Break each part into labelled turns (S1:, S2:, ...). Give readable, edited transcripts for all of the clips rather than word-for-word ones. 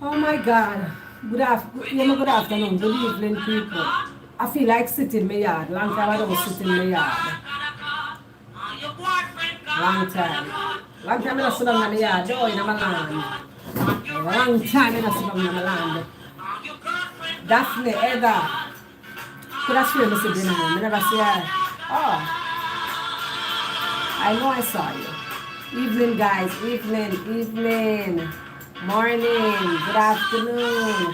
S1: Oh my God. Good afternoon, good evening, people. I feel like sitting in my yard. Long time I don't sit in my yard. Long time. Long time I don't sit down in the yard. Oh, in my land. Long time I don't sit down in my land. Daphne, Heather. Could I swear I said your name? I never see her. Oh, I know I saw you. Evening, guys. Evening, evening. Morning. Good afternoon.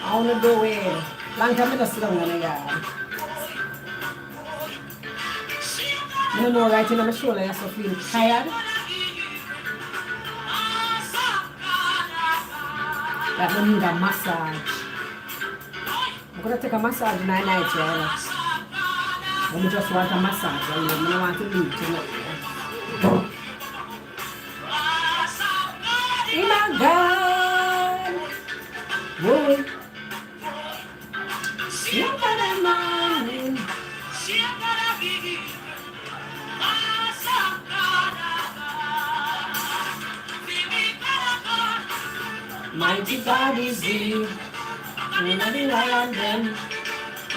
S1: How you doing? Long time I don't sit down in the yard. You know, right in my shoulder, I so feel tired. Like I need a massage. I'm gonna take a massage in the night, right? I just want a massage. I don't want to leave tonight. Oh my God! Boy, you got a mind. Mighty God is here. We know the wild them.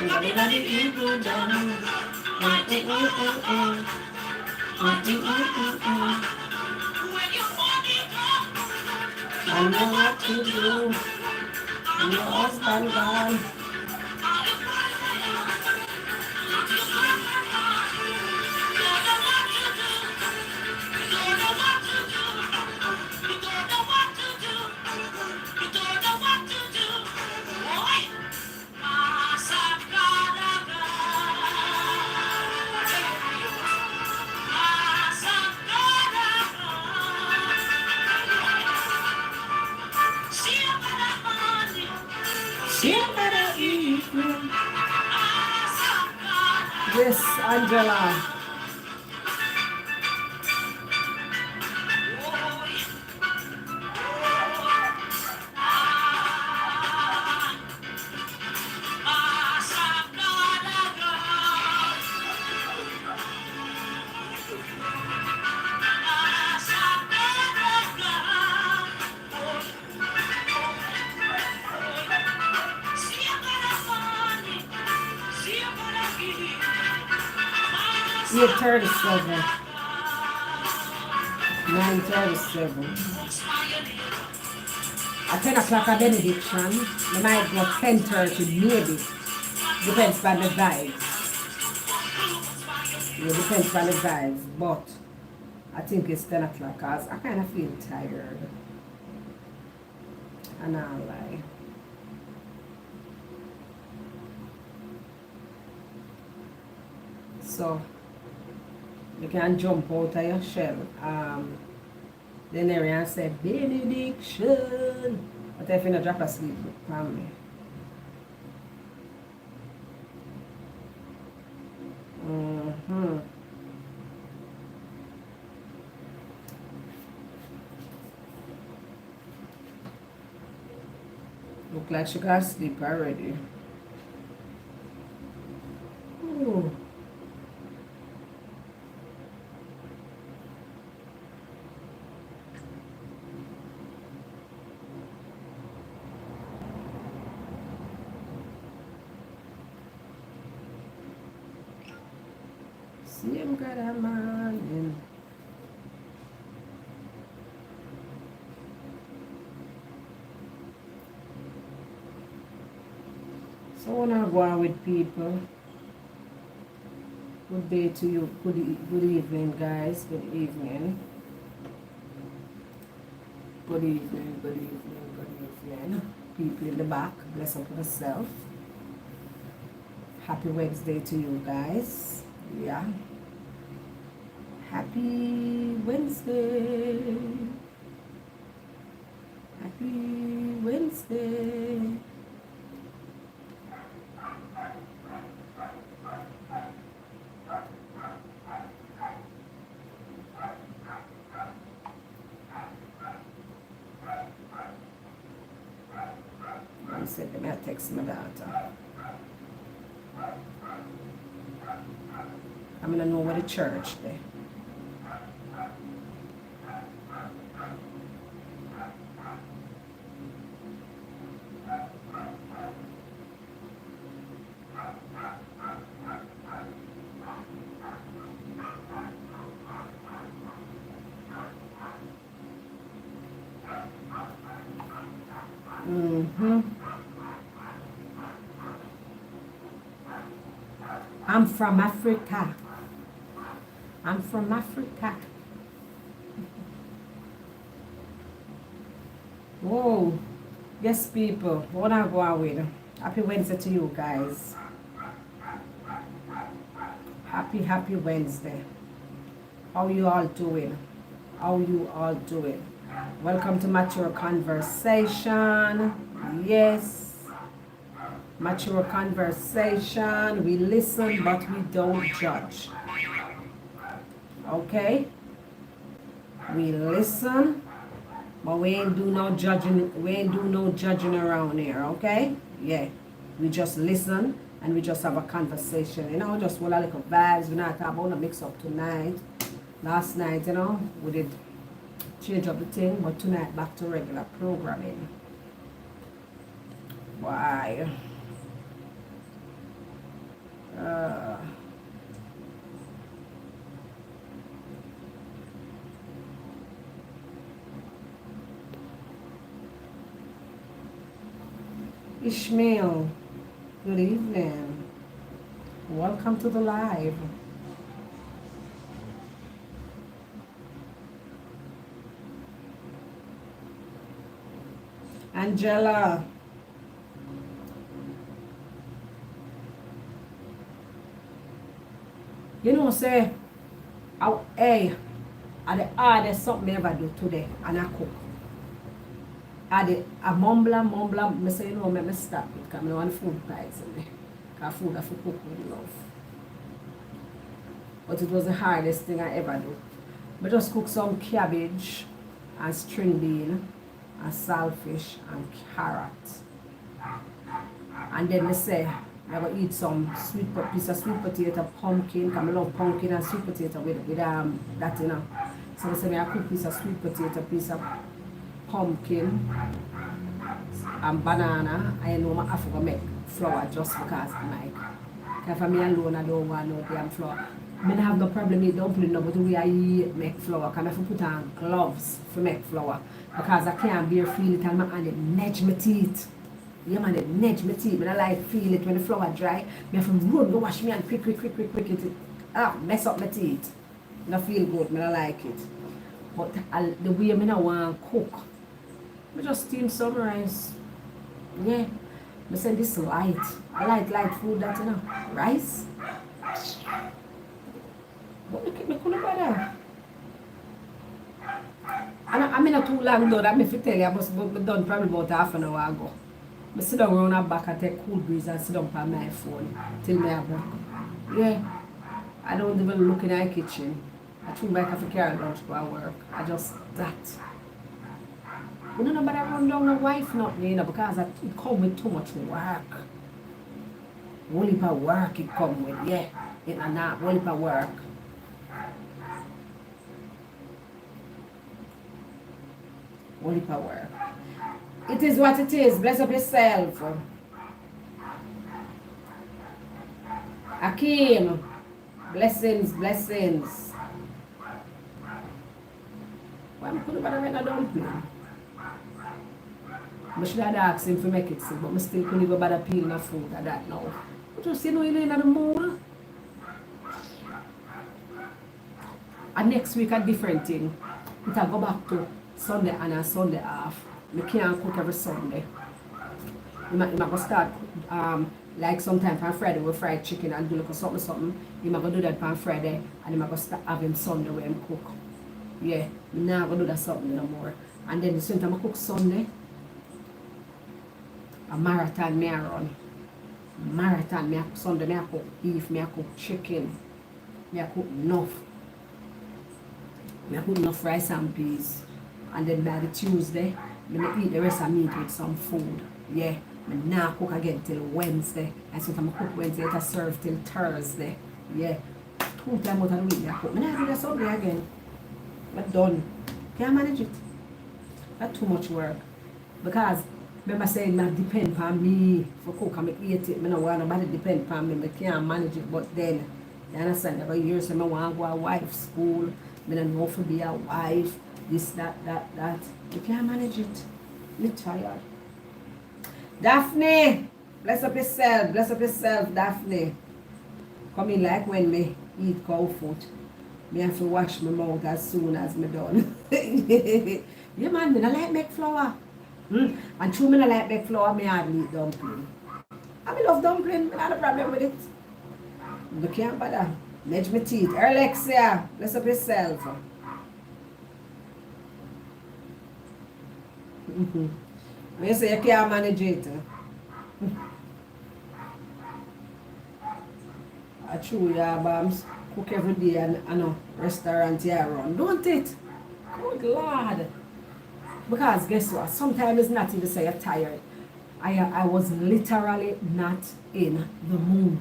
S1: We know the evil them. I know what to do. And your husband gone. Yes, Angela. Yeah, 37. 9:37. At 10 o'clock a benediction. We might go 10:30 maybe. Depends on the vibes. Yeah, depends on the vibes. But I think it's 10 o'clock because I kind of feel tired. And I'll lie. So you can jump out of your shell. Then everyone say benediction. But if you not drop asleep, from me. Mm-hmm. Look like she got sleep already. Ooh. See him got a man. So when I go out with people, good day to you. Good evening, guys. Good evening. Good evening. Good evening. Good evening. People in the back, bless up yourself. Happy Wednesday to you guys. Yeah. Happy Wednesday. Happy Wednesday. I said, let me text my daughter. I'm gonna know where the church there. I'm from Africa. I'm from Africa. Whoa. Yes, people. What I go out with? Happy Wednesday to you guys. Happy Wednesday. How you all doing? How you all doing? Welcome to Mature Conversation. Yes. Mature Conversation. We listen, but we don't judge. Okay? We listen, but we ain't do no judging. We ain't do no judging around here. Okay? Yeah. We just listen and we just have a conversation. You know, just one a little vibes. We're not talking about a mix up tonight. Last night, you know, we did change up the thing, but tonight back to regular programming. Why? Ishmael, good evening. Welcome to the live. Angela. You know, say, hey, at the hardest something I ever do today, and I cook. I mumble, I say, you know, I stop it, because I don't want food poison. Because food I have to cook with love. But it was the hardest thing I ever do. I just cook some cabbage and string bean and saltfish and carrot. And then I say, I will eat some piece of sweet potato, pumpkin, because I love pumpkin and sweet potato with that, you know. So I say, I cook piece of sweet potato, piece of pumpkin and banana. I know I have to make flour just because I'm like, for me alone, I don't want no damn flour. I don't have no problem with dumpling, no, but the way I eat make flour, because I have to put on gloves to make flour. Because I can't bear feel it and my hand nudge my teeth. Yeah man, it nudge my teeth. But I like feel it when the flour dry. I have to run, go wash me and quick. It mess up my teeth. I don't feel good, I like it. But the way I don't want to cook, I just steam some rice. Yeah. I say this light. I like light food that, you know. Rice. But I couldn't bother. I'm not too long though, that I tell you, I must be done probably about half an hour ago. I sit down around the back and take cool breeze and sit down on my phone till I work. Yeah. I don't even look in the kitchen. I think I have to carry lunch to work. I just that. I don't know about I run down my wife not, you know, because it comes with too much work. Only for work it comes with, yeah. It's not only for work. Only for work. It is what it is. Bless up yourself. Akeem. Blessings. Why am I putting about a dumpling? I should have asked him to make it sick, but I still couldn't go bother peeling the food at that now. But just you know you're in the mood. And next week a different thing. It will go back to Sunday and a Sunday off. I can't cook every Sunday. I might go start like sometime on Friday with fried chicken and do like something. I might go do that on Friday and I might go start having Sunday where I cook. Yeah, I'm not going to do that something no more. And then the same time I cook Sunday, a marathon me I run. Marathon me Sunday me I cook beef, me I cook chicken, me I cook enough. Me I put enough rice and peas. And then by the Tuesday, I eat the rest of meat with some food. Yeah, I now cook again till Wednesday. And so I'm cook Wednesday, I serve till Thursday. Yeah, 2 times out of the week I cook. I now do that Sunday again. I'm done. Can't manage it. That's too much work. Because remember saying that depend on me for cook and I eat it. I don't want nobody depend on me. I can't manage it. But then, you understand, every year so I want to go to wife's school. I don't know to be a wife. This, that. You can't manage it. You're tired. Daphne, bless up yourself, Daphne. Come in like when me eat cow food. Me have to wash my mouth as soon as me done. Yeah man, me not like make flour. And true me not like make flour, me hardly eat dumpling. I me love dumpling, I have a problem with it. But can't bother. Edge my teeth. Alexia, bless up yourself. When you say you can't manage it. I true, yeah, but cook every day and I know restaurant here run. Don't it? Good Lord. Because guess what? Sometimes it's not even say you're tired. I was literally not in the mood.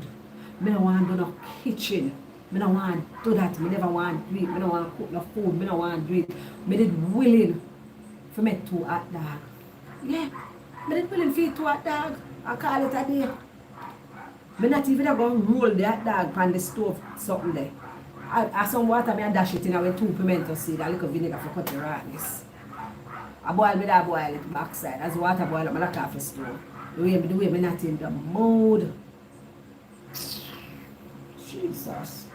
S1: Me don't want to do no kitchen. Me don't want to do that. Me never want to do it. Me don't want to cook no food. Me don't want to do it. Me did willing for me to hot dog. Yeah. Me did willing for it to hot dog. I call it a day. Me not even going to roll the hot dog on the stove something there. I some water me and dash it in with 2 pimento seed, a little vinegar for cut the rawness. I boil me that boil it backside. As water boil, I'm like off the stove. The way me not in the mood. Jesus.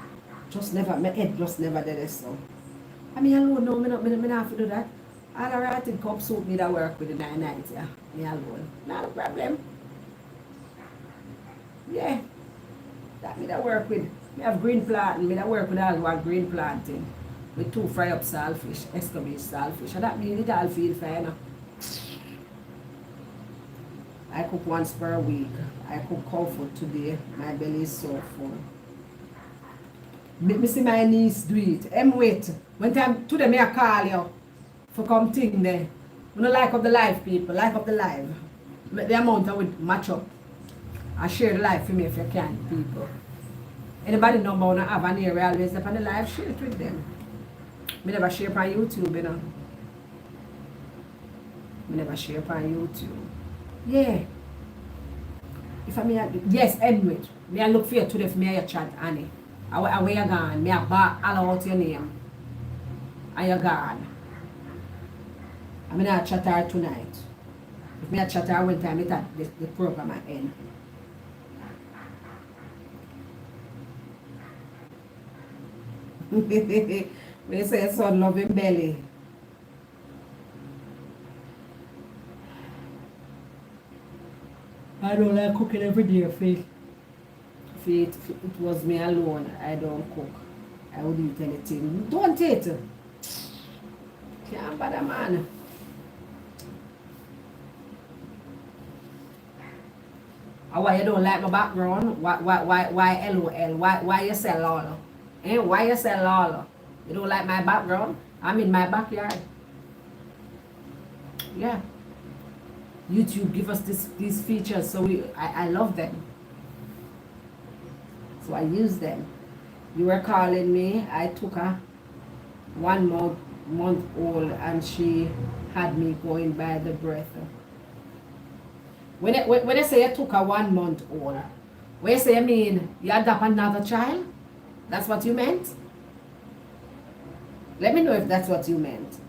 S1: Just never, my head just never did this so. I mean alone no, me not have to do that. All the rotted cup soup me that work with the 990, yeah. Me alone. Not a problem. Yeah. That me that work with. Me have green planting, me that work with all one green planting. With 2 fry up saltfish, escovitch saltfish. And that means it all feel fine. I cook once per week. I cook cow food today. My belly is so full. Me see my niece do it. Wait. When time today me I call you for come thing there. We don't like up the life, people. Like up the life. The amount I would match up. I share the life for me if you can, people. Anybody know about have an area always up on the live, share it with them. Me never share on YouTube, you know. Me never share on YouTube. Yeah. If I mean, yes, Edward. Me I look for you today for me your chat, Annie. Where you gone? Me I back all out your name. And you gone. I mean I chat her tonight. If me I chat her one time, the program at end. We say son love him belly. I don't like cooking every day, Faith. Faith, it was me alone. I don't cook. I would eat anything. Don't eat. Can't bother, man. Why you don't like my background? Why LOL? Why you sell all? Why you sell all? You don't like my background? I'm in my backyard. Yeah. YouTube give us these features, so I love them. So I use them. You were calling me. I took her 1 month old and she had me going by the breath. When I say I took her 1 month old, when you say I mean you adopt another child, that's what you meant? Let me know if that's what you meant.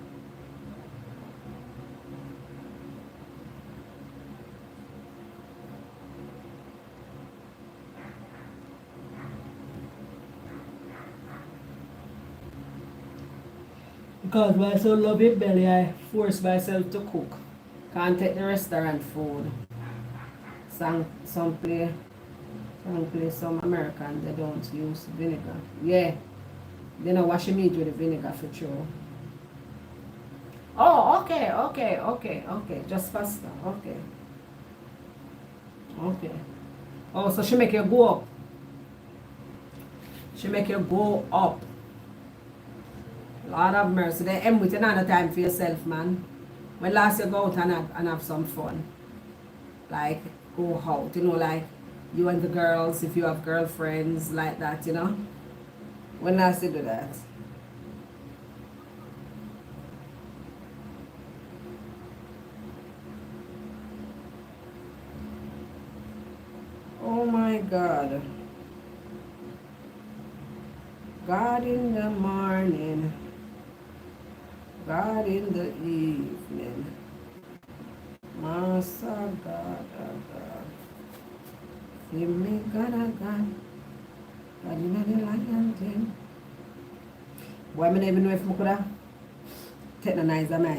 S1: Because my son love it belly, I force myself to cook. Can't take the restaurant food. Some place some Americans they don't use vinegar. Yeah. They don't wash your meat with the vinegar for sure. Oh, okay. Just faster. Okay. Oh, so she make you go up. She make you go up. Lord have mercy. They end with another time for yourself, man. When last you go out and have some fun. Like, go out, you know, like you and the girls, if you have girlfriends, like that, you know. When last you do that? Oh my God. God in the morning. God in the evening. Master God. Give me God a gun. God in the lion den. Boy, I don't even know if I could have technicize my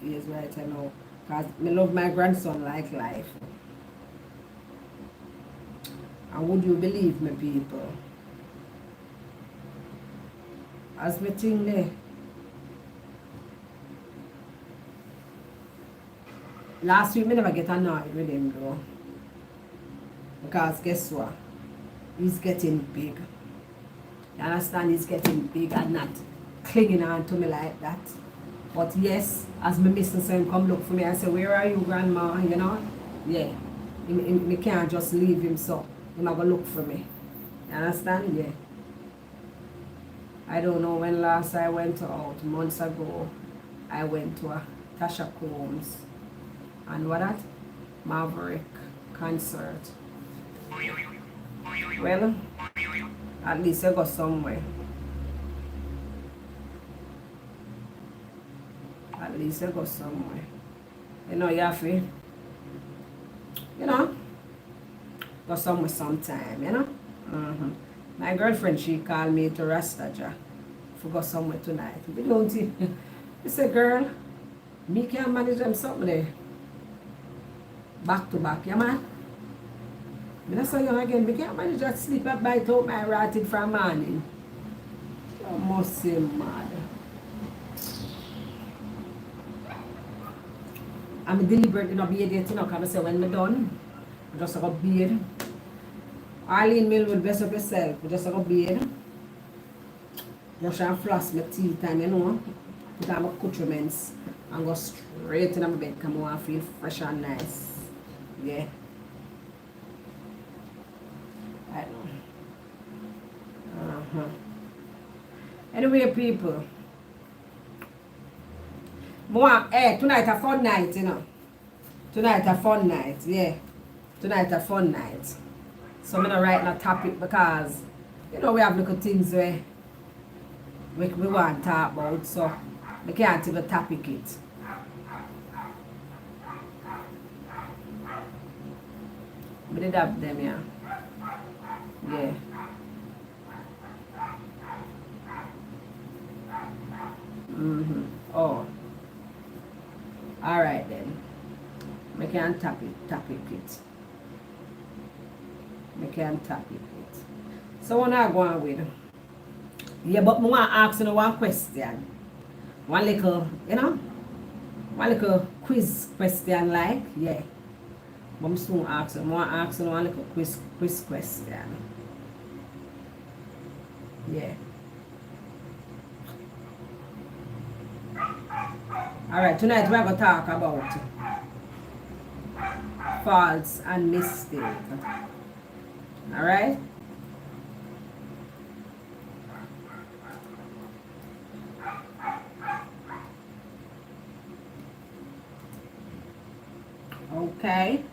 S1: ears right now. Because I love my grandson like life. And would you believe me, people? As me thing there, last week I never get annoyed with him though. Because guess what? He's getting big. You understand? He's getting big and not clinging on to me like that. But yes, as my missing son come look for me and say, where are you, grandma? You know? Yeah. Me can't just leave him so. He might go look for me. You understand? Yeah. I don't know when last I went out. Months ago, I went to a Tasha Combs and what that? Maverick concert. Well, at least I go somewhere. At least I go somewhere. You know, you have to, go somewhere sometime, Mm-hmm. My girlfriend, she called me to Rastaja to go somewhere tonight. We don't see. He said, girl, me can manage them something there. Back to back, yeah man? Me not so young again, me can't manage that sleep at bite out my rotted from morning. You must say mad. I'm deliberately not be there, because I say when I'm done, I just go bed. Arlene Millwood, bless up yourself. I just go bed. Brush and floss my teeth and put on my accoutrements and go straight to my bed because I want to feel fresh and nice. Yeah. I know. Anyway, people. Tonight a fun night, Tonight a fun night, yeah. Tonight a fun night. So I'm going to write a topic because, we have little things where we want to talk about, so we can't even topic it. We did have them, yeah. Yeah. Oh. Alright then. We can topic it. We can topic it. So what I go on with? Yeah, but I want to ask you one question. One little, one little quiz question like, yeah. But I'm soon ask you. I want to ask you one little quiz question. Yeah. Alright, tonight we're going to talk about faults and mistakes. Alright? Okay.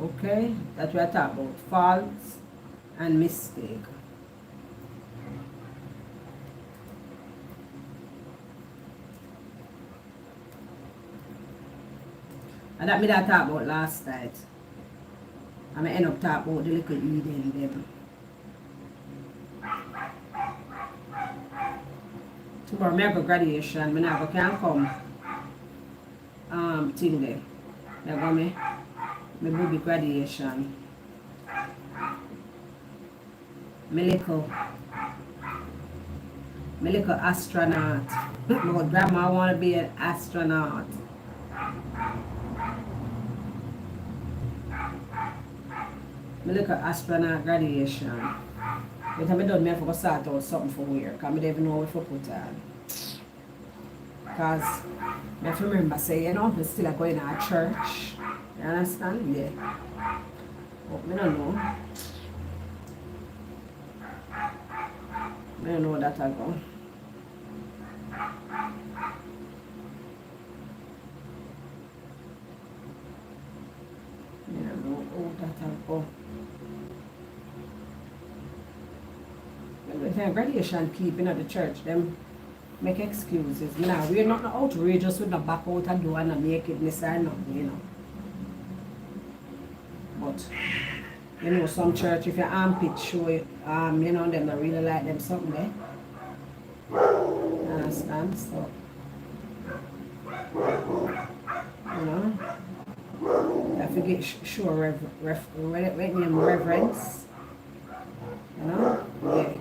S1: Okay, that we are talking about faults and mistake. And that me that talk about last night. And I end up talking about the little Eden them. Tomorrow I go graduation, I never can come thing there. I go me baby graduation. My little astronaut. My grandma wanna be an astronaut. My little astronaut graduation. But I done, I have to start out something for wear, because I don't even know what to put on. Because I have to remember, say, I'm still going to church. You understand? Yeah. But I don't know. I don't know that I go. I don't know that I go. The graduation keeping at the church, them make excuses. Now, we're not outrageous with the back out and do and nakedness or nothing, you know. But, you know, some church, if your armpit show it, you know, them not really like them something there. You understand? So, you know, you have to get show reverence. You know? Yeah.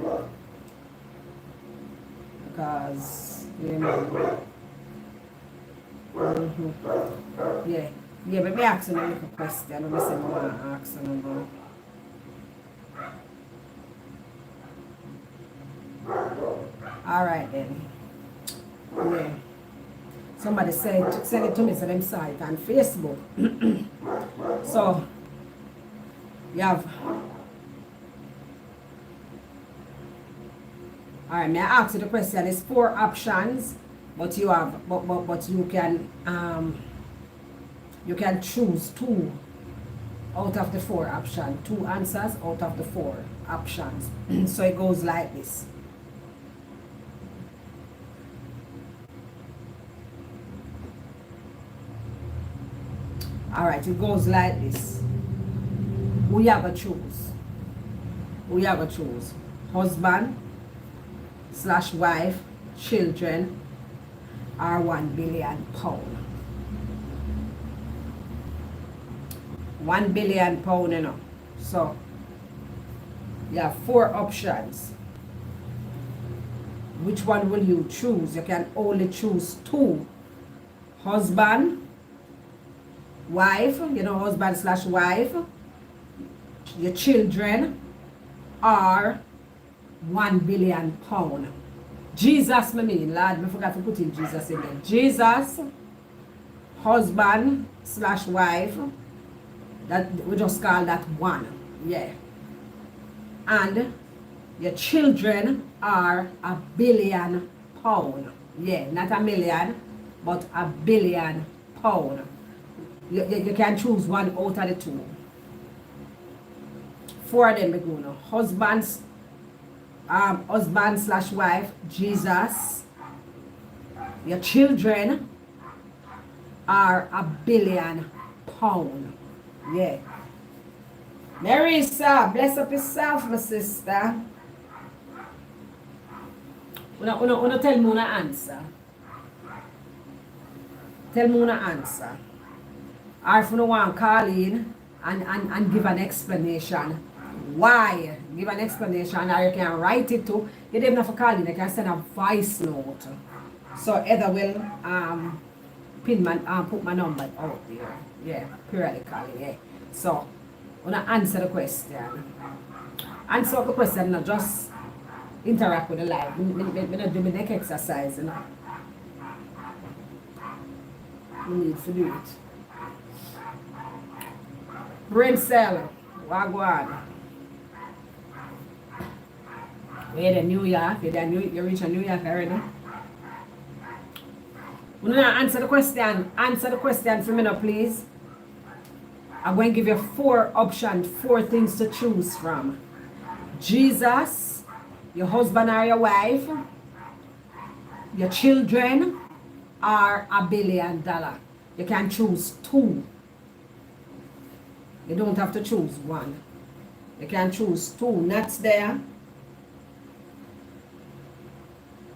S1: Because, you know. Yeah. Yeah, but me asking a little question. I'm say I want to ask them about. Alright then. Yeah. Somebody send it to me, so them saw it on Facebook. So, you have. Alright, may I ask you the question? It's 4 options, but you have, but you can choose 2 out of the 4 options. 2 answers out of the 4 options. So it goes like this. Alright, it goes like this. Who you have to choose? Who you have to choose? Husband / wife, children, or £1 billion. £1 billion, you know. So you have 4 options. Which one will you choose? You can only choose 2. Husband, wife, you know, husband / wife, your children, or £1 billion. Jesus, me mean, Lord, I forgot to put in Jesus in there. Jesus, husband / wife, that we just call that 1, yeah. And your children are £1 billion, yeah, not a million, but £1 billion. You can choose 1 out of the 2. 4 of them we go now. Husband / wife, Jesus. Your children are £1 billion. Yeah. Marisa, bless up yourself, my sister. Una tell me una answer. Tell me una answer. Or if you want to call in and give an explanation. Why? Give an explanation, or you can write it too. You don't have to call in, you can send a voice note. So Heather will put my number out there. Yeah, periodically, yeah. So, when I answer the question. Answer the question, not just interact with the live. We not do the neck exercise, you know. We need to do it. Brain cell, wagwan. We're in New York. You reach New York already. We're gonna answer the question. Answer the question for me now, please. I'm going to give you 4 options, 4 things to choose from. Jesus, your husband or your wife, your children, or $1 billion. You can choose 2. You don't have to choose 1. You can choose 2. That's there.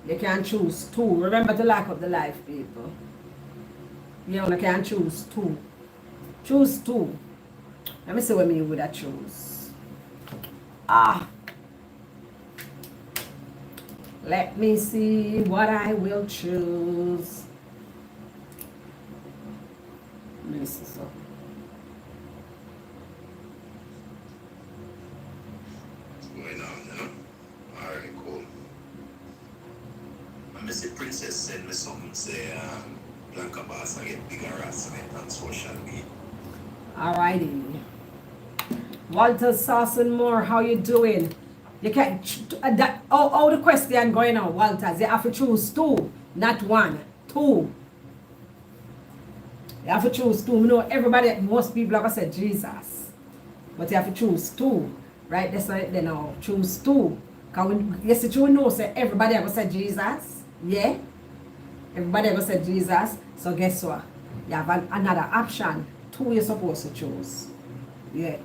S1: You can choose 2. Remember to lock up the life, people. You only can choose 2. Choose 2. Let me see what you would have choose. Let me see what I will choose. Let me see so.
S2: Going on, you know? Alright, cool. I see Princess send me something, say, Blanca Bass, I get bigger harassment on social media.
S1: Alrighty. Walter Sawson Moore, how you doing? You can't, all the question going on, Walters, you have to choose two, not one, two. You have to choose two. You know, everybody, most people have said Jesus. But you have to choose two. Right? That's why they now choose two. Because yes, it's true, no, say everybody ever said Jesus. Yeah? Everybody ever said Jesus. So guess what? You have another option. Two you're supposed to choose. Yeah.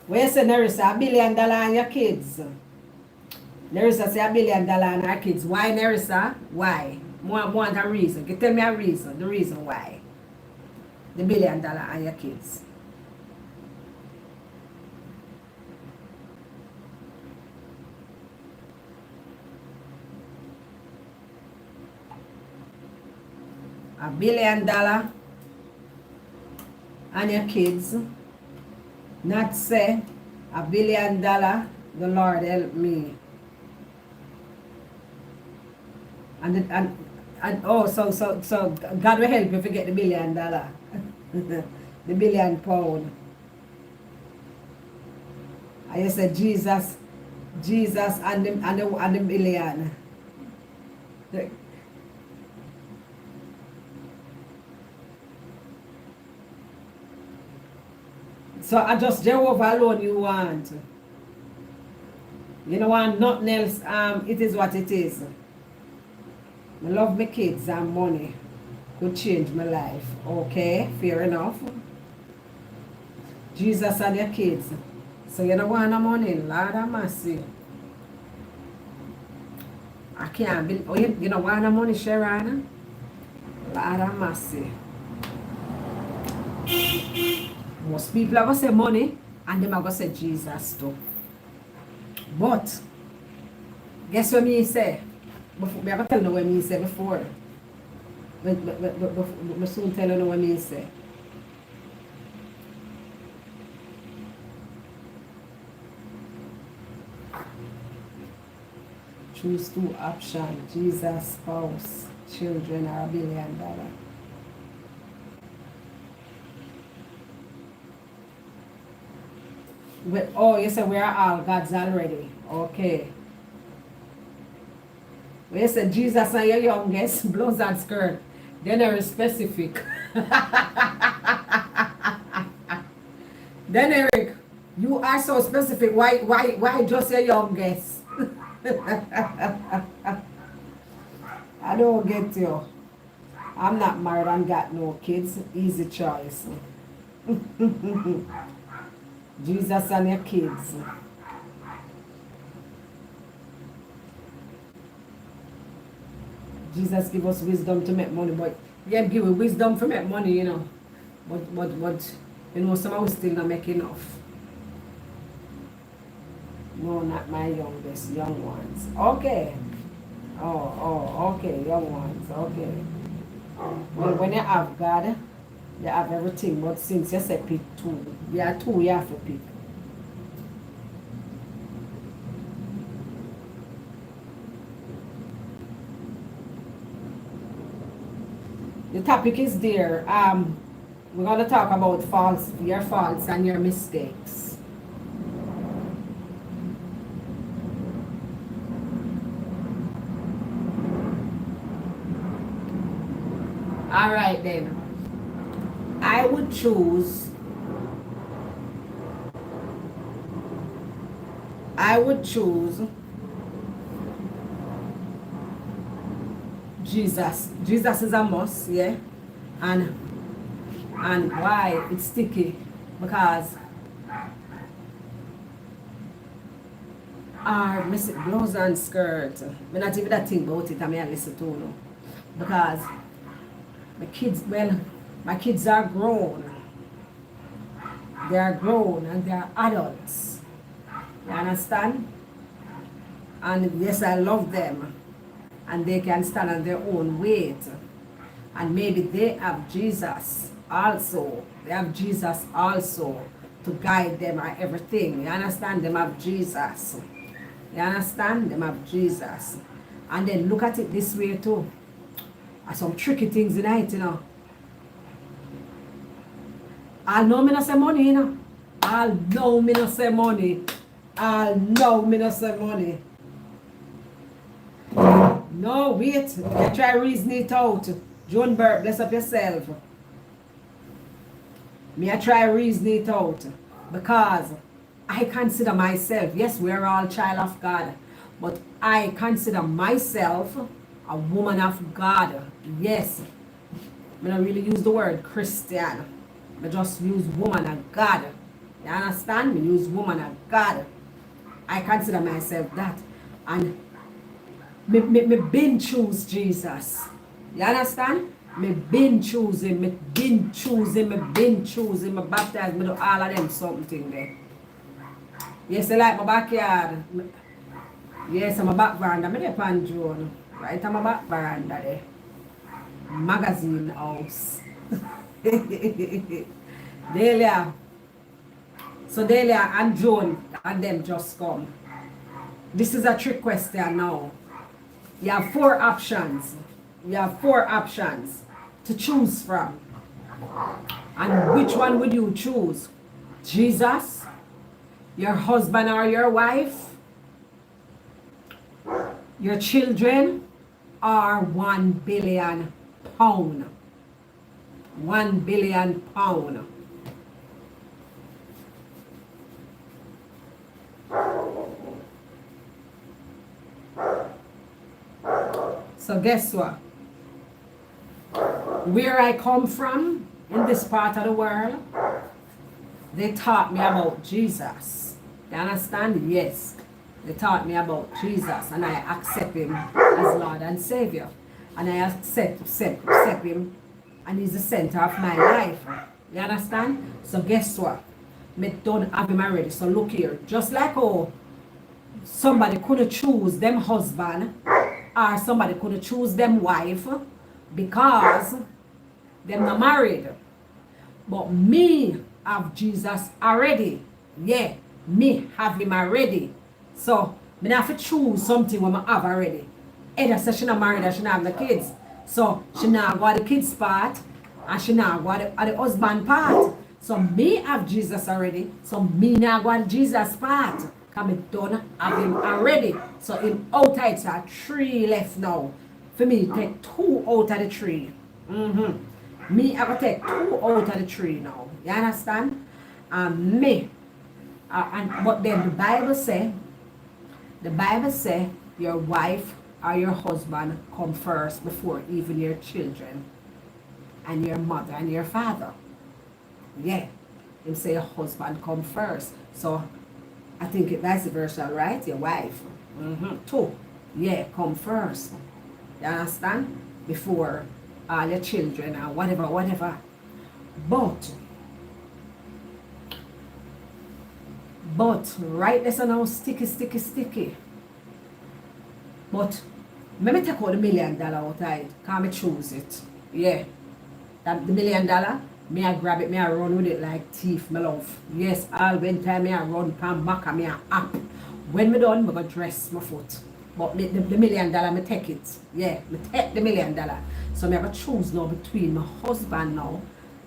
S1: Where you say, Nerissa, $1 billion on your kids? Nerissa say $1 billion on her kids. Why, Nerissa? Why? More than a reason. You tell me a reason. The reason why. The $1 billion on your kids. $1 billion on your kids. Not say $1 billion, the Lord help me. And oh, so God will help you if you get the $1 billion. The £1 billion. And you said Jesus and the billion. So I just Jehovah alone you want. You don't want nothing else. It is what it is. I love my kids and money could change my life. Okay, fair enough. Jesus and your kids. So you don't want no money, Lord have mercy. I can't believe. Oh, you don't want no money, Sharon? Lord have mercy. Most people are going to say money and them are going to say Jesus too. But, guess what me say? Before, I'm going to tell you what me say before. But soon tell you what me say. Choose two options. Jesus, spouse, children, or $1 billion. Oh, you said we are all God's already. Okay. Well, you said Jesus and your youngest, blouse and skirt. Then they're specific. Then Eric, you are so specific. Why just your youngest? I don't get you. I'm not married and got no kids. Easy choice. Jesus and your kids. Jesus give us wisdom to make money, but yeah, give us wisdom to make money, you know. But you know, some of us still not make enough. No, not my youngest, young ones. Okay. Okay, young ones. Okay. Well, when you have God, you have everything, but since you say pick two, you are two, you have to pick. The topic is there. We're going to talk about your faults and your mistakes. All right then. I would choose Jesus. Jesus is a must, yeah. And why it's sticky? Because our blouse and skirt, I'm not even that thing about it, I mean I listen to no. Because my kids are grown. They are grown and they are adults. You understand? And yes, I love them. And they can stand on their own weight. And maybe they have Jesus also. They have Jesus also to guide them and everything. You understand? Them have Jesus. You understand? Them have Jesus. And then look at it this way too. Some tricky things in it, you know. I know me not say money, you know. I'll know me no say money. I'll know me no say money. No, wait. You try reason it out. John Burt, bless up yourself. Me I try reason it out. Because I consider myself, yes, we're all child of God. But I consider myself a woman of God. Yes. I don't really use the word Christian. I just use woman of God. You understand? Me use woman of God. I consider myself that. And me been choose Jesus. You understand? Me been choosing, me been choosing, me been choosing, me baptized, me do all of them something there. Yes, I like my backyard. Yes, I'm a back veranda. I'm there on drone. Right, I'm a back veranda there. Magazine house. Delia. So Delia and Joan and them just come. This is a trick question now. You have 4 options. You have 4 options to choose from. And which one would you choose? Jesus, your husband or your wife, your children, or £1 billion? £1 billion. So guess what? Where I come from, in this part of the world, they taught me about Jesus. You understand? Yes. They taught me about Jesus, and I accept him as Lord and Savior. And I accept him, and he's the center of my life. You understand? So guess what? Me don't have him already. So look here. Just like how somebody could choose them husband, or somebody could choose them wife, because them not married. But me have Jesus already. Yeah, me have him already. So me have to choose something when I have already. Either say she not married or she not have the kids. So she not go at the kids part, and she not go at the husband part. So me have Jesus already. So me not go at Jesus part. Because me don't have him already. So him out of it's a 3 left now. For me take 2 out of the 3. Me I go take 2 out of the 3 now. You understand? And me. But then the Bible say your wife or your husband come first before even your children and your mother and your father. Yeah. Him say your husband come first. So I think it vice versa, right? Your wife. 2. Yeah, come first. You understand? Before all your children or whatever. But right this now sticky. But let me take out the $1 million out of it. Can I choose it? Yeah. That the $1 million, me I grab it, me I run with it like thief, my love. Yes, all when time me I run, come back and me I up. When me done, me go dress my foot. But the $1 million, me take it. Yeah, me take the $1 million. So me I go choose now between my husband now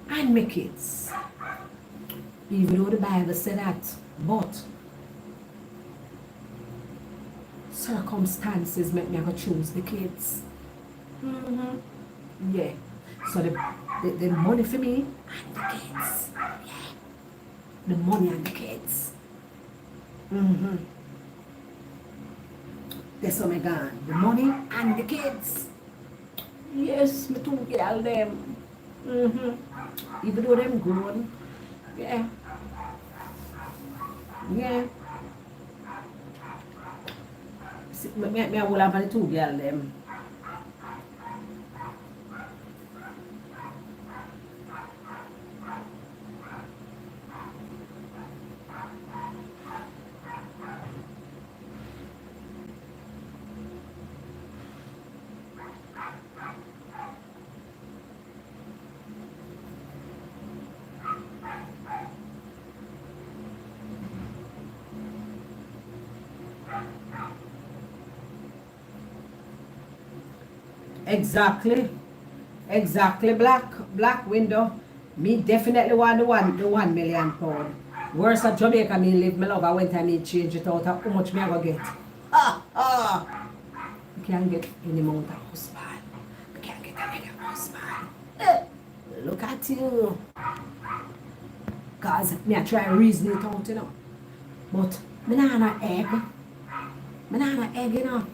S1: and my kids. Even though the Bible said that. But circumstances make me go choose the kids. Yeah. So the money for me and the kids. Yeah. The money and the kids. That's how me gone. The money and the kids. Yes, me 2 girl them. Even though them grown. Yeah. Yeah. Me I will have the 2 girl them. Exactly, black window. Me definitely want the £1 million. Worse at Jamaica me live, my love, I went and me change it out of how much me I go get. You can't get any amount of husband. You can't get another husband. Look at you. Cause me I try to reason it out, you know. But me nah no egg. Me nah no egg, you know.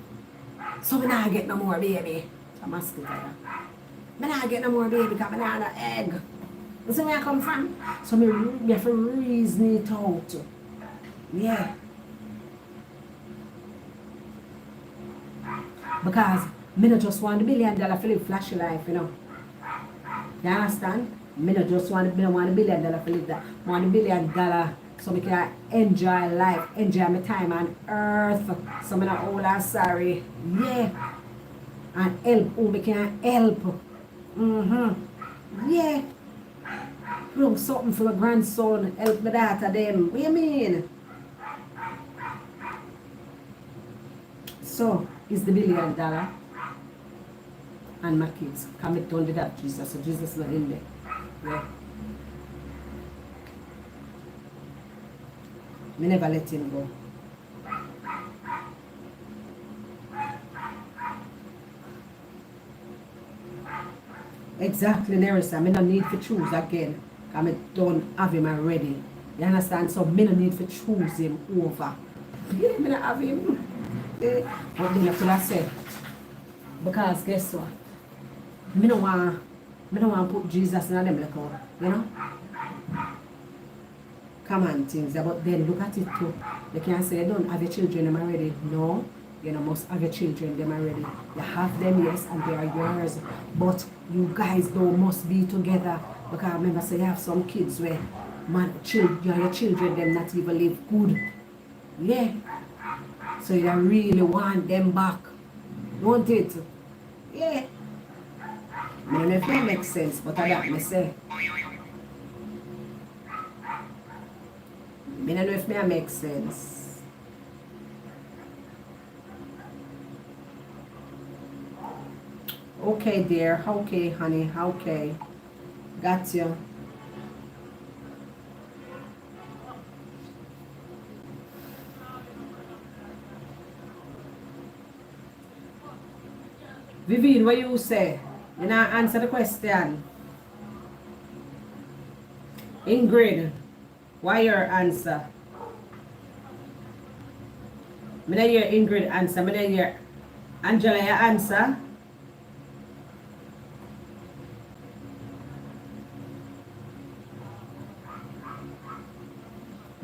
S1: So me nah get no more baby. So I'm asking you. Me nah get no more baby because me nah no egg. You see where I come from? So me have to reason it out. Yeah. Because me not just want $1 billion for live flashy life, you know. You understand? Me not just want $1 billion for live that. I want $1 billion so me can enjoy life, enjoy my time on earth. So me not old and sorry. Yeah. And help who me can help. Yeah. Bring something for my grandson, help my daughter them. What you mean? So, it's the $1 billion and my kids. Come it down to that Jesus, so Jesus not in there. Yeah. Me never let him go. Exactly, Nerissa. Me no need to choose again. I don't have him already. You understand? So me no need to choose him over. Yeah, me not have him. But then I could have said, because guess what? Me no want to put Jesus in them like, you know? Come on things. But then look at it too. You can't say you don't have your children them already. No. You know, must have your children them already. You have them, yes, and they are yours. But you guys though must be together. Because I remember say you have some kids where your children them not even live good. Yeah. So you really want them back. Want it? Yeah. I don't know if that makes sense, but I don't say. I don't know if that makes sense. Okay, dear. Okay, honey. Okay. Got you. Vivian, what you say? You not answer the question. Ingrid, why your answer? Me not hear Ingrid answer. Me not hear Angela your answer.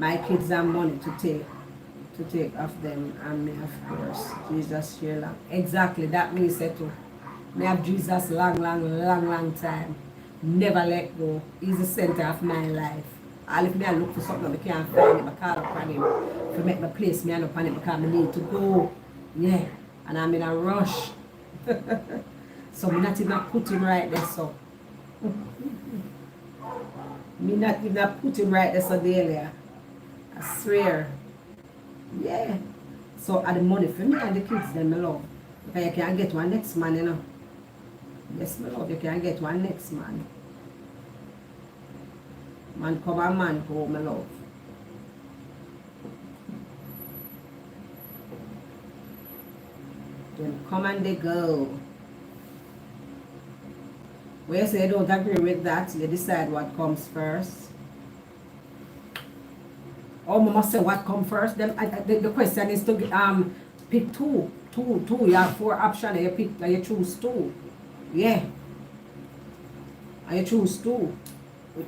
S1: My kids have money to take off them, and me of course Jesus share long. Exactly, that me say too. Me have Jesus long time. Never let go. He's the center of my life. All if me I look for something I can't find him, I call upon him to make my place me up on it because I need to go. Yeah. And I'm in a rush. So me not even put him right there so. Me not even put him right there so daily. I swear. Yeah. So are the money for me and the kids then my love. Because you can't get one next man, you know. Yes, my love, you can't get one next man. Man come and man go, my love. Then come and they go. Where you say you don't agree with that, you decide what comes first. Oh, I must say what comes first. Then the question is to pick two. You have 4 options. You pick. You choose 2. Yeah. And you choose 2.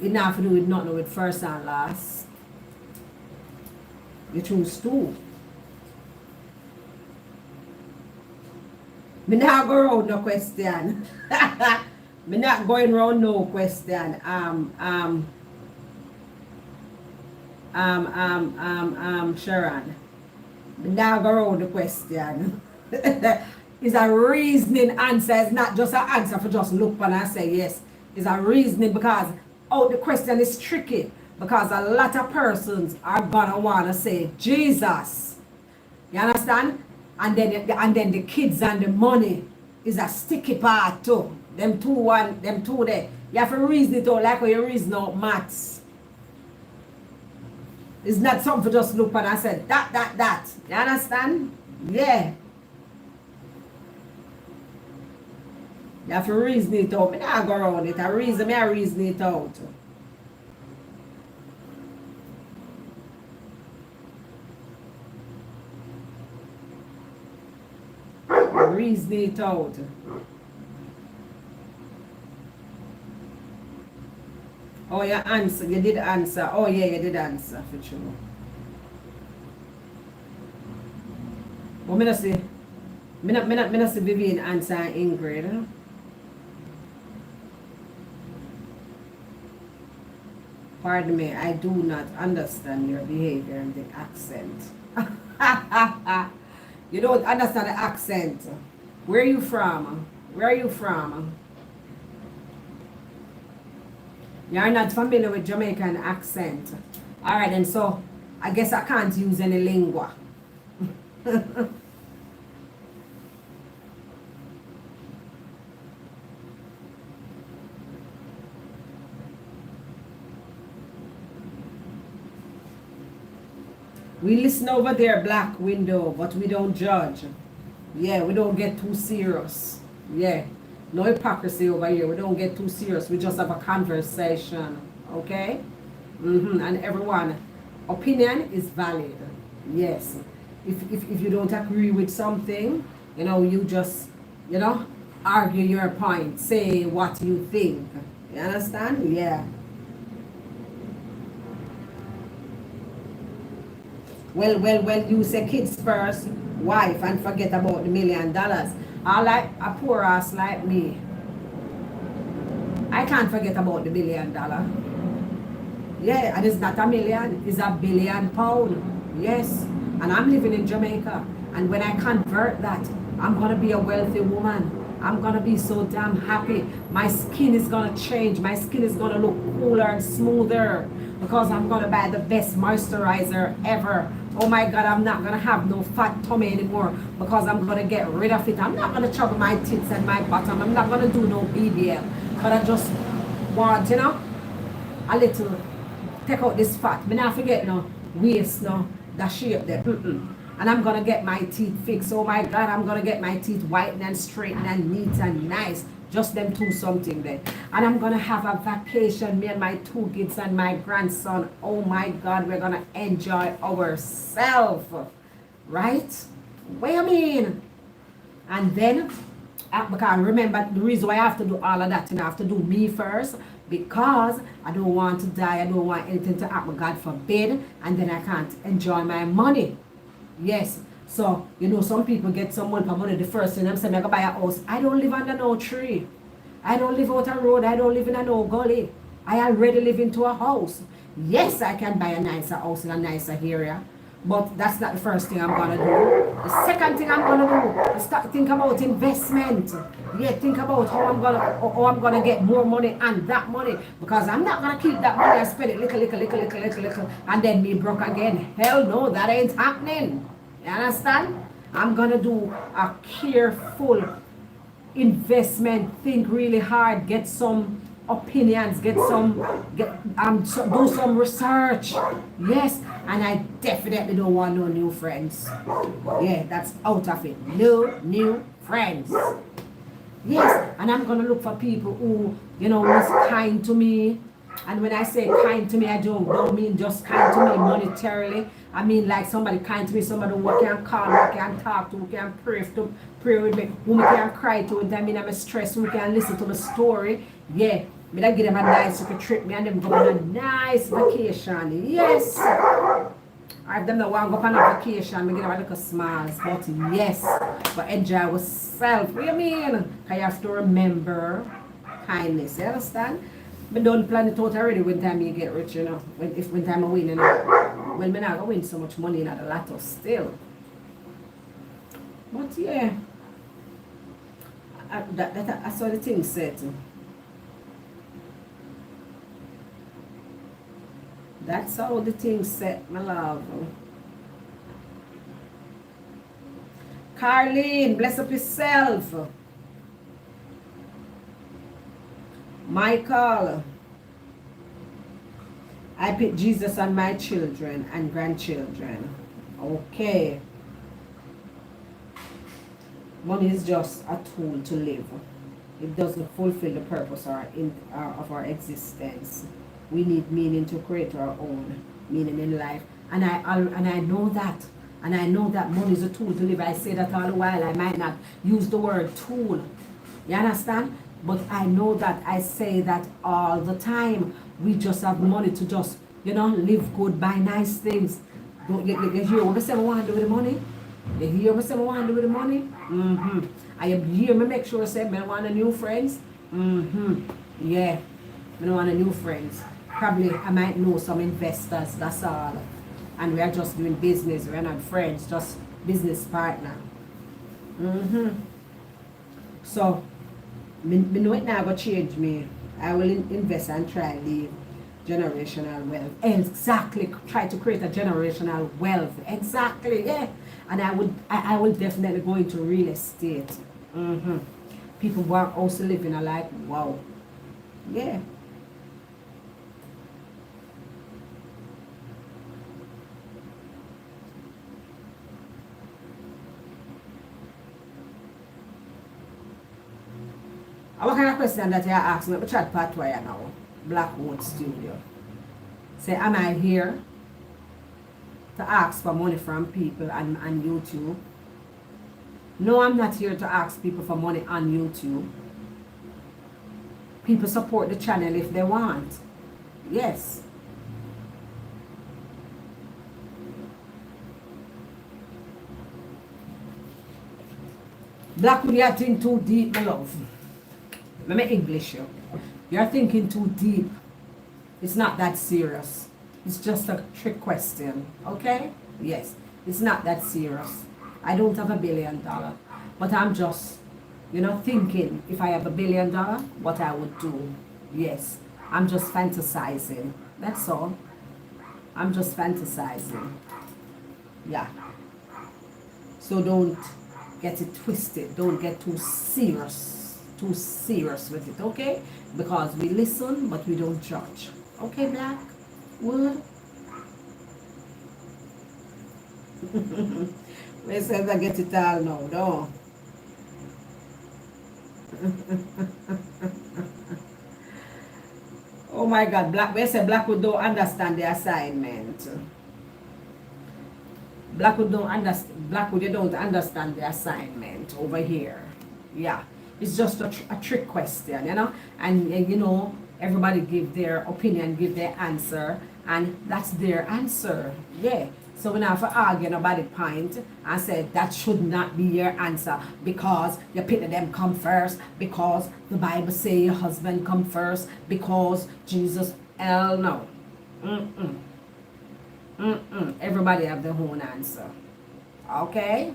S1: It not have to do with nothing with first and last. You choose 2. Me not go around no question. Me not going around no question. Sharon. Now go around the question. It's a reasoning answer. It's not just an answer for just look and say yes. It's a reasoning because the question is tricky because a lot of persons are gonna wanna say Jesus. You understand? And then the kids and the money is a sticky part too. Them two there. You have to reason it out like how you reason out maths. It's not something for just look and I said, that. You understand? Yeah. You have to reason it out. Me not go around it. I reason it out. Reason it out. Oh, you answer. You did answer. Oh, yeah, you did answer for sure. But me not see. Me not see Vivian answer Ingrid. Pardon me, I do not understand your behavior and the accent. You don't understand the accent. Where are you from? Where are you from? You're not familiar with Jamaican accent. Alright, and so I guess I can't use any lingua. We listen over there, black window, but we don't judge. Yeah, we don't get too serious. Yeah, no hypocrisy over here. We don't get too serious. We just have a conversation. Okay? And everyone, opinion is valid. Yes. If you don't agree with something, you just, argue your point. Say what you think. You understand? Yeah. Well, you say kids first, wife, and forget about the $1 million. I like a poor ass like me. I can't forget about the $1 billion. Yeah, and it's not a million, it's £1 billion. Yes, and I'm living in Jamaica. And when I convert that, I'm gonna be a wealthy woman. I'm gonna be so damn happy. My skin is gonna change. My skin is gonna look cooler and smoother because I'm gonna buy the best moisturizer ever. Oh my God, I'm not gonna have no fat tummy anymore because I'm gonna get rid of it. I'm not gonna trouble my tits and my bottom. I'm not gonna do no BBL. But I just want, a little, take out this fat. Me not forget no waist, no, that shape there. And I'm gonna get my teeth fixed. Oh my God, I'm gonna get my teeth whitened and straightened and neat and nice. Just them two something there. And I'm gonna have a vacation, me and my 2 kids and my grandson. Oh my God, we're gonna enjoy ourselves. Right? What you mean? And then, because remember the reason why I have to do all of that, and I have to do me first, because I don't want to die. I don't want anything to happen, God forbid, and then I can't enjoy my money. Yes. So, some people get some money for money. The first thing I'm saying, I go buy a house. I don't live under no tree. I don't live out a road. I don't live in a no gully. I already live into a house. Yes, I can buy a nicer house in a nicer area. But that's not the first thing I'm going to do. The second thing I'm going to do is start think about investment. Yeah, think about how I'm gonna get more money and that money. Because I'm not going to keep that money and spend it little, and then be broke again. Hell no, that ain't happening. You understand? I'm going to do a careful investment, think really hard, get some opinions, do some research. Yes, and I definitely don't want no new friends. Yeah, that's out of it. No new friends. Yes, and I'm gonna look for people who, who's kind to me. And when I say kind to me, I don't mean just kind to me monetarily. I mean like somebody kind to me, somebody who I can call, who I can talk to, who can pray with me, who I can cry to when I'm stressed, who can listen to my story. Yeah, me I give them a nice little trip, me and them go on a nice vacation. Yes. Or if them don't want to go on a vacation, me give them a little smiles. But yes, but enjoy yourself. What do you mean? Because you have to remember kindness. You understand? But don't plan it out already when time you get rich, when time I win, Well, me not gonna win so much money in the lotto still. But yeah, I saw the thing set. That's how the thing set, my love. Carlene, bless up yourself. Michael, I pick Jesus on my children and grandchildren. Okay. Money is just a tool to live. It doesn't fulfill the purpose of our existence. We need meaning to create our own meaning in life. And I know that. And I know that money is a tool to live. I say that all the while. I might not use the word tool. You understand? But I know that I say that all the time. We just have money to just, live good, buy nice things. You hear what I say I want to do with the money? You hear me say I want to do with the money? Mm-hmm. I hear me make sure I say I want a new friends? Mm-hmm. Yeah. I don't want a new friends. Probably I might know some investors, that's all. And we are just doing business. We're not friends, just business partner. Mm-hmm. So, me know it now will change me. I will invest and try to leave generational wealth. Exactly. Try to create a generational wealth. Exactly. Yeah. And I will definitely go into real estate. Mm-hmm. People who are also living are like, wow. Yeah. What kind of question that you ask me? Chat part wire now. Blackwood Studio. Say, am I here to ask for money from people on YouTube? No, I'm not here to ask people for money on YouTube. People support the channel if they want. Yes. Blackwood, you're thinking too deep, my love. Let me English you. You're thinking too deep. It's not that serious. It's just a trick question. Okay? Yes. It's not that serious. I don't have $1 billion. But I'm just, thinking if I have $1 billion, what I would do. Yes. I'm just fantasizing. That's all. I'm just fantasizing. Yeah. So don't get it twisted. Don't get too serious with it, okay? Because we listen, but we don't judge. Okay, Black? Wood? We said I get it all now, no? Oh my God, Black, we said Blackwood don't understand the assignment. Blackwood you don't understand the assignment over here. Yeah. It's just a trick question, and everybody give their opinion, give their answer, and that's their answer. Yeah. So we have to argue about the point and say that should not be your answer because your pity them come first, because the Bible say your husband come first, because Jesus, hell no. Everybody have their own answer. Okay?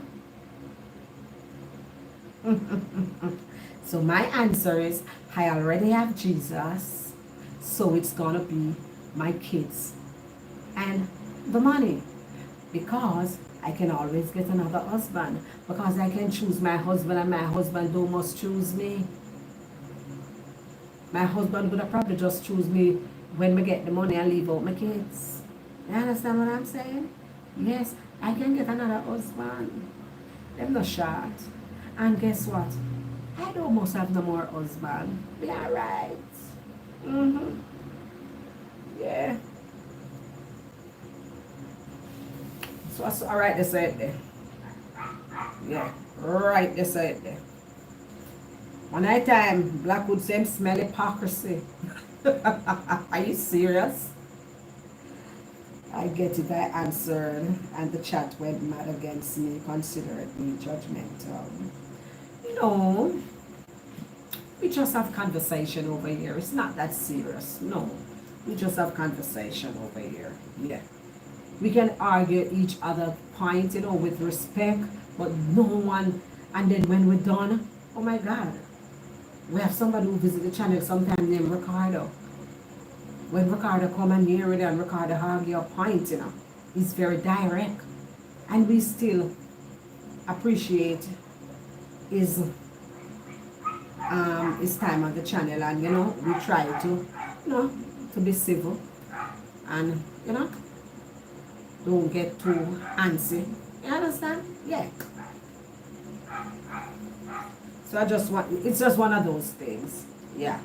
S1: So my answer is, I already have Jesus, so it's gonna be my kids and the money, because I can always get another husband, because I can choose my husband and my husband don't must choose me. My husband would have probably just choose me when we get the money and leave out my kids. You understand what I'm saying? Yes, I can get another husband. Them not short. And guess what? I don't almost have no more husband. Be alright. Yeah. So that's alright, they say it there. Yeah. Right, they say it there. One night time, Blackwood same smell hypocrisy. Are you serious? I get it, I answered, and the chat went mad against me, considered me judgmental. We just have conversation over here. It's not that serious. No, we just have conversation over here. Yeah. We can argue each other point, with respect, but no one, and then when we're done, oh my God, we have somebody who visit the channel sometime named Ricardo. When Ricardo come and hear it and Ricardo argue a point, he's very direct. And we still appreciate his time on the channel, and we try to to be civil. and don't get too antsy. You understand? Yeah. So it's just one of those things. Yeah.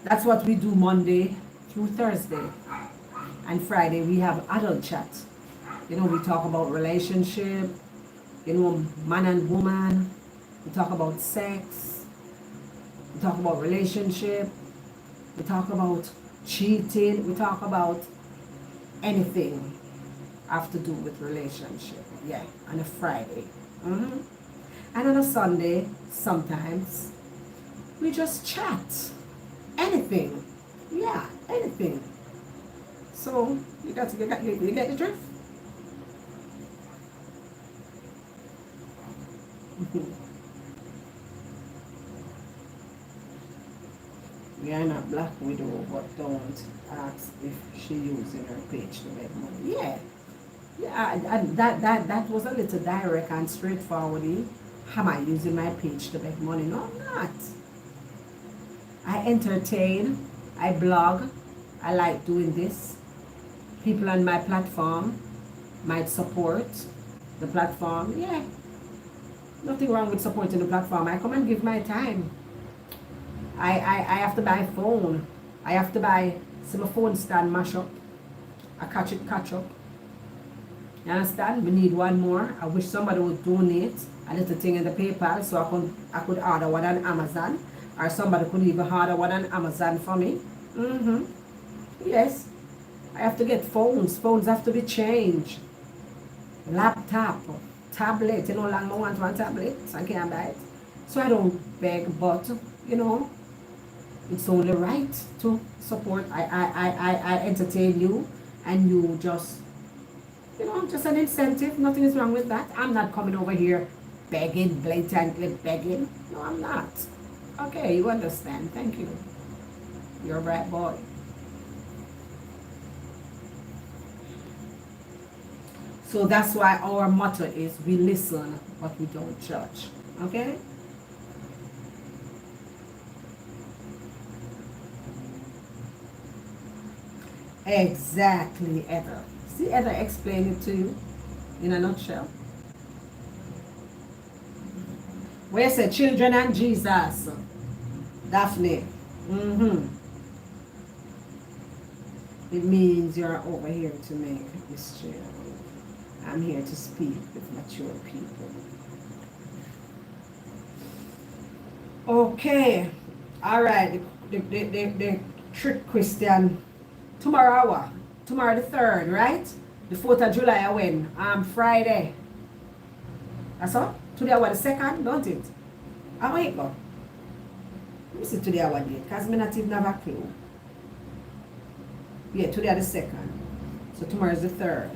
S1: That's what we do Monday through Thursday. And Friday we have adult chat. We talk about relationship, man and woman. We talk about sex. We talk about relationship. We talk about cheating. We talk about anything have to do with relationship. Yeah, on a Friday. And on a Sunday, sometimes we just chat. Anything. Yeah, anything. So you get the drift. We are not Black Widow, but don't ask if she using her page to make money. Yeah. Yeah, that was a little direct and straightforward. Am I using my page to make money? No, I'm not. I entertain, I blog, I like doing this. People on my platform might support the platform. Yeah, nothing wrong with supporting the platform. I come and give my time. I have to buy a phone. I have to buy some phone stand mash up. I catch up. You understand? We need one more. I wish somebody would donate a little thing in the PayPal so I could order one on Amazon, or somebody could even order one on Amazon for me. Yes. I have to get phones. Phones have to be changed. Laptop, tablet. Long I want one tablet, so I can't buy it. So I don't beg, but it's only right to support. I entertain you, and you just just an incentive. Nothing is wrong with that. I'm not coming over here begging, blatantly begging. No, I'm not. Okay, you understand. Thank you. You're a bright boy. So that's why our motto is we listen, but we don't judge. Okay? Exactly, Heather. See, Heather explain it to you in a nutshell. Where you say children and Jesus, Daphne. It means you're over here to make mischief. I'm here to speak with mature people. Okay. All right. The trick question. Tomorrow the 3rd, right? The 4th of July, I win. Friday. That's all? Today I was the 2nd, don't it? How it go? Let me see today I was date, because I not even have a clue. Yeah, today the 2nd. So tomorrow is the 3rd.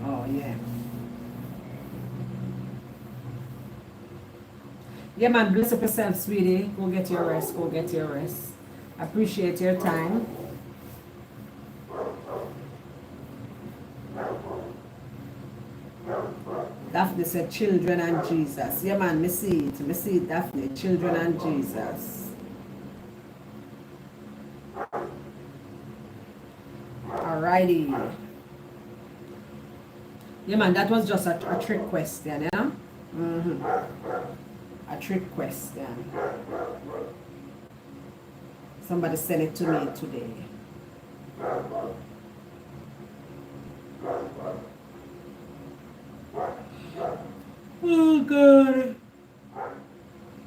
S1: Oh, yeah. Yeah, man, bless up yourself, sweetie. Go get your rest. Go get your rest. Appreciate your time. Daphne said children and Jesus. Yeah, man, me see it. Me see it, Daphne. Children and Jesus. Alrighty. Yeah, man, that was just a trick question, yeah? A trick question. Somebody sent it to me today. Oh, God.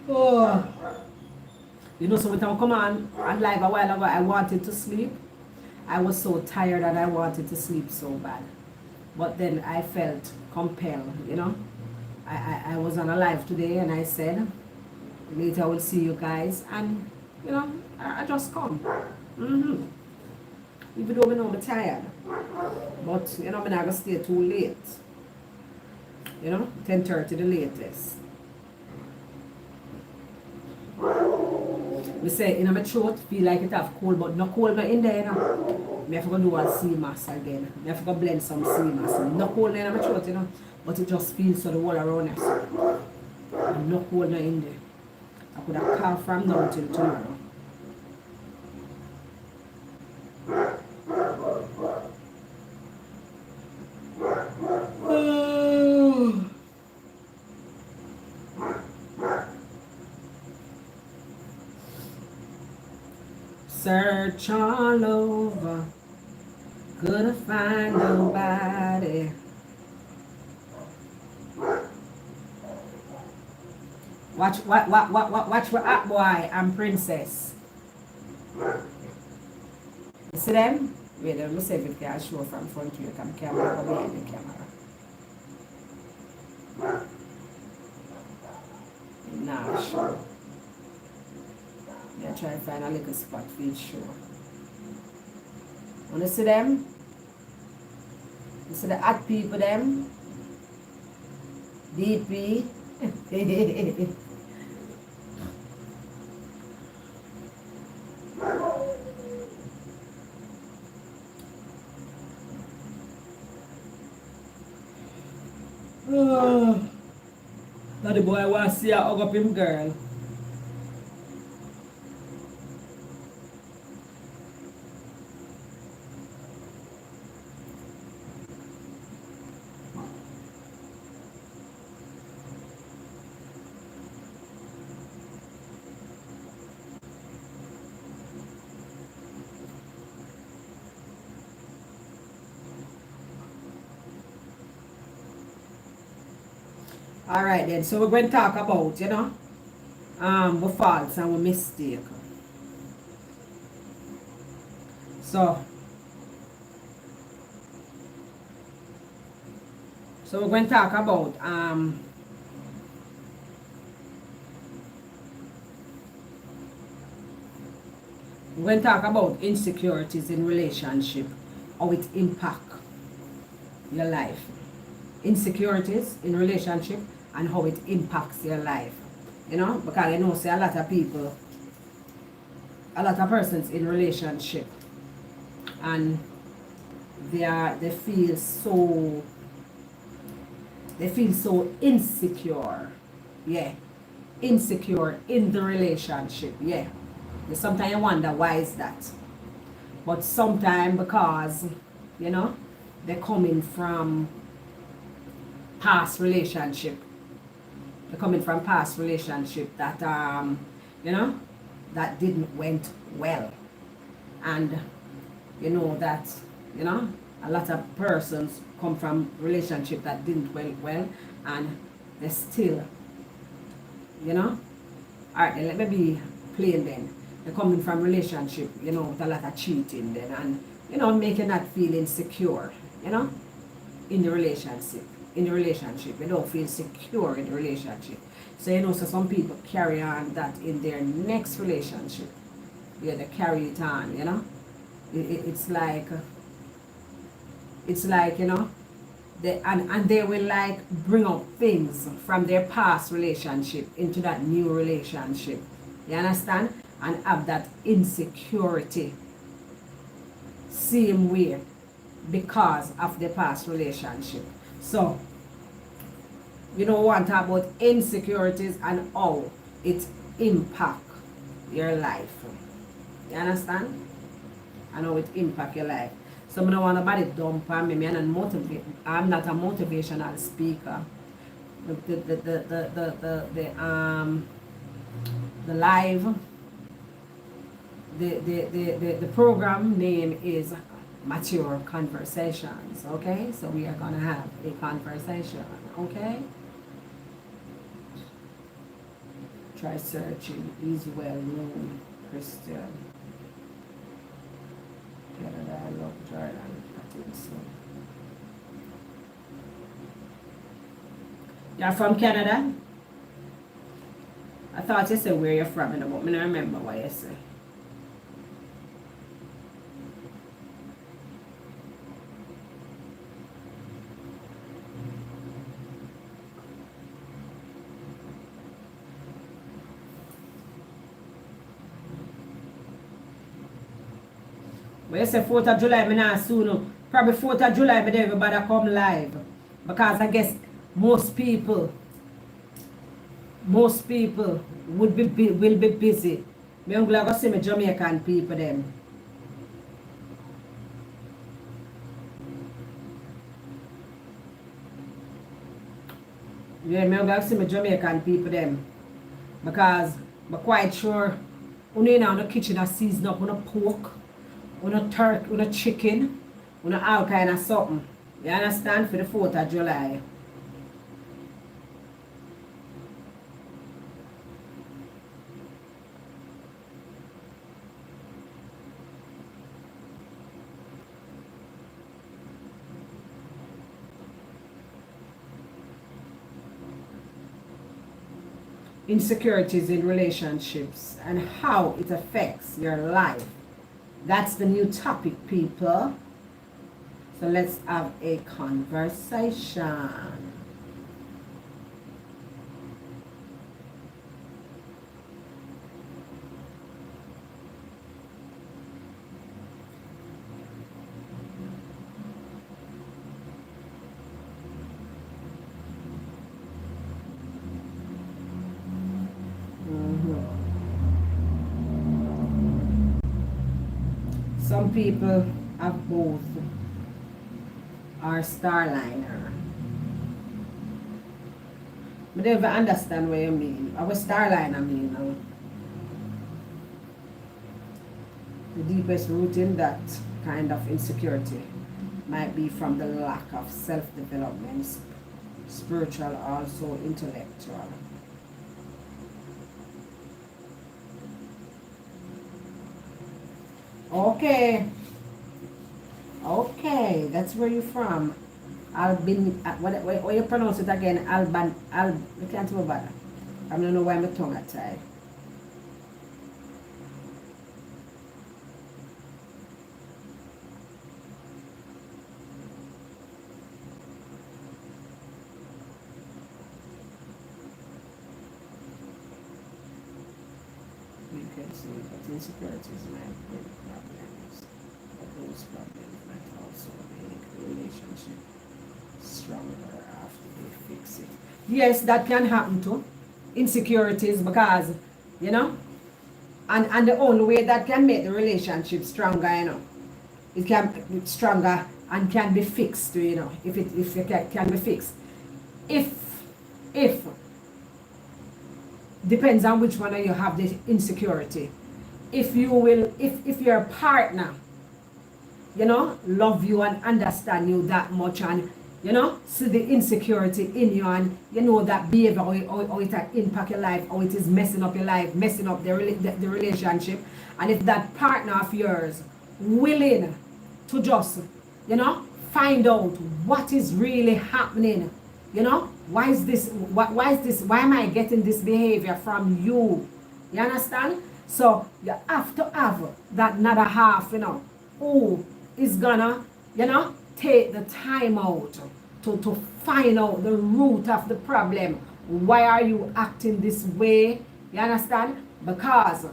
S1: Oh. So when I come on live a while ago, I wanted to sleep. I was so tired and I wanted to sleep so bad. But then I felt compelled, I was on a live today and I said, later I will see you guys. And, I just come. Even though I know I'm tired. But, I'm not going to stay too late. 10:30 the latest. We say in my throat feel like it have cold, but no cold in there. I have to do a sea mask again. I have to blend some sea mask. No cold in my throat, but it just feels so the whole around us. And no cold in there. I could have coughed from now till tomorrow. search all over, couldn't find nobody. Watch what up, boy and princess. You see them? Wait, let me see if it can show from front view. Come camera, come behind the camera. Nah, sure. Yeah, try to find a little spot for it, sure. Wanna see them? You see the hot people, them? DP. Oh, now the boy want to see her hug up him girl. Alright then, so we're going to talk about, we faults and we mistake. So we're going to talk about insecurities in relationship, how it impact your life. Insecurities in relationship and how it impacts your life. Because I know say a lot of people, a lot of persons in relationship, and they feel so insecure. Yeah. Insecure in the relationship. Yeah. Sometimes you wonder why is that. But sometimes because, they're coming from past relationship. They're coming from past relationship that that didn't went well. And that a lot of persons come from relationship that didn't went well, and they still alright then, let me be plain then. They're coming from relationship, with a lot of cheating then, and making that feel insecure, in the relationship. They don't feel secure in the relationship. So so some people carry on that in their next relationship. Yeah, they carry it on, it's like they will like bring up things from their past relationship into that new relationship. You understand? And have that insecurity same way because of the past relationship. So we want to talk about insecurities and how it impact your life. You understand? And how it impact your life. So I don't want nobody dump on me. I'm not a motivational speaker. The live, the program name is Mature Conversations. Okay, so we are gonna have a conversation. Okay. Try searching. Is well known Christian. Canada, I love Jordan. I think so. You're from Canada? I thought you said where you're from, but I don't remember what you said. But you say 4th of July, I not soon. Probably 4th of July, but everybody come live. Because I guess most people will be busy. I'm glad to see my Jamaican people them. Yeah, I'm glad to see my Jamaican people them. Because I'm quite sure Una in the kitchen a season up una pork, una turkey, una chicken, una all kind of something. You understand? For the 4th of July. Insecurities in relationships and how it affects your life. That's the new topic, people. So let's have a conversation. Some people have both or starliner. I don't even understand what you mean. What starliner mean now? The deepest root in that kind of insecurity might be from the lack of self-development, spiritual, also intellectual. Okay. Okay, that's where you're from. Albin, what you pronounce it again? I can't remember. I don't know why my tongue at tied. You can see that insecurities might bring problems, but those problems might also make the relationship stronger after they fix it. Yes, that can happen too. Insecurities, because you know, and the only way that can make the relationship stronger, you know, it can be stronger and can be fixed, you know, if it can be fixed. If depends on which one of you have the insecurity. If your partner, you know, love you and understand you that much, and you know, see the insecurity in you, and you know that behavior, how it impact your life, how it is messing up your life, messing up the relationship, and if that partner of yours willing to just, you know, find out what is really happening, you know, why is this, why am I getting this behavior from you? You understand? So you have to have that another half, you know, who is gonna, you know, take the time out to find out the root of the problem. Why are you acting this way? You understand? Because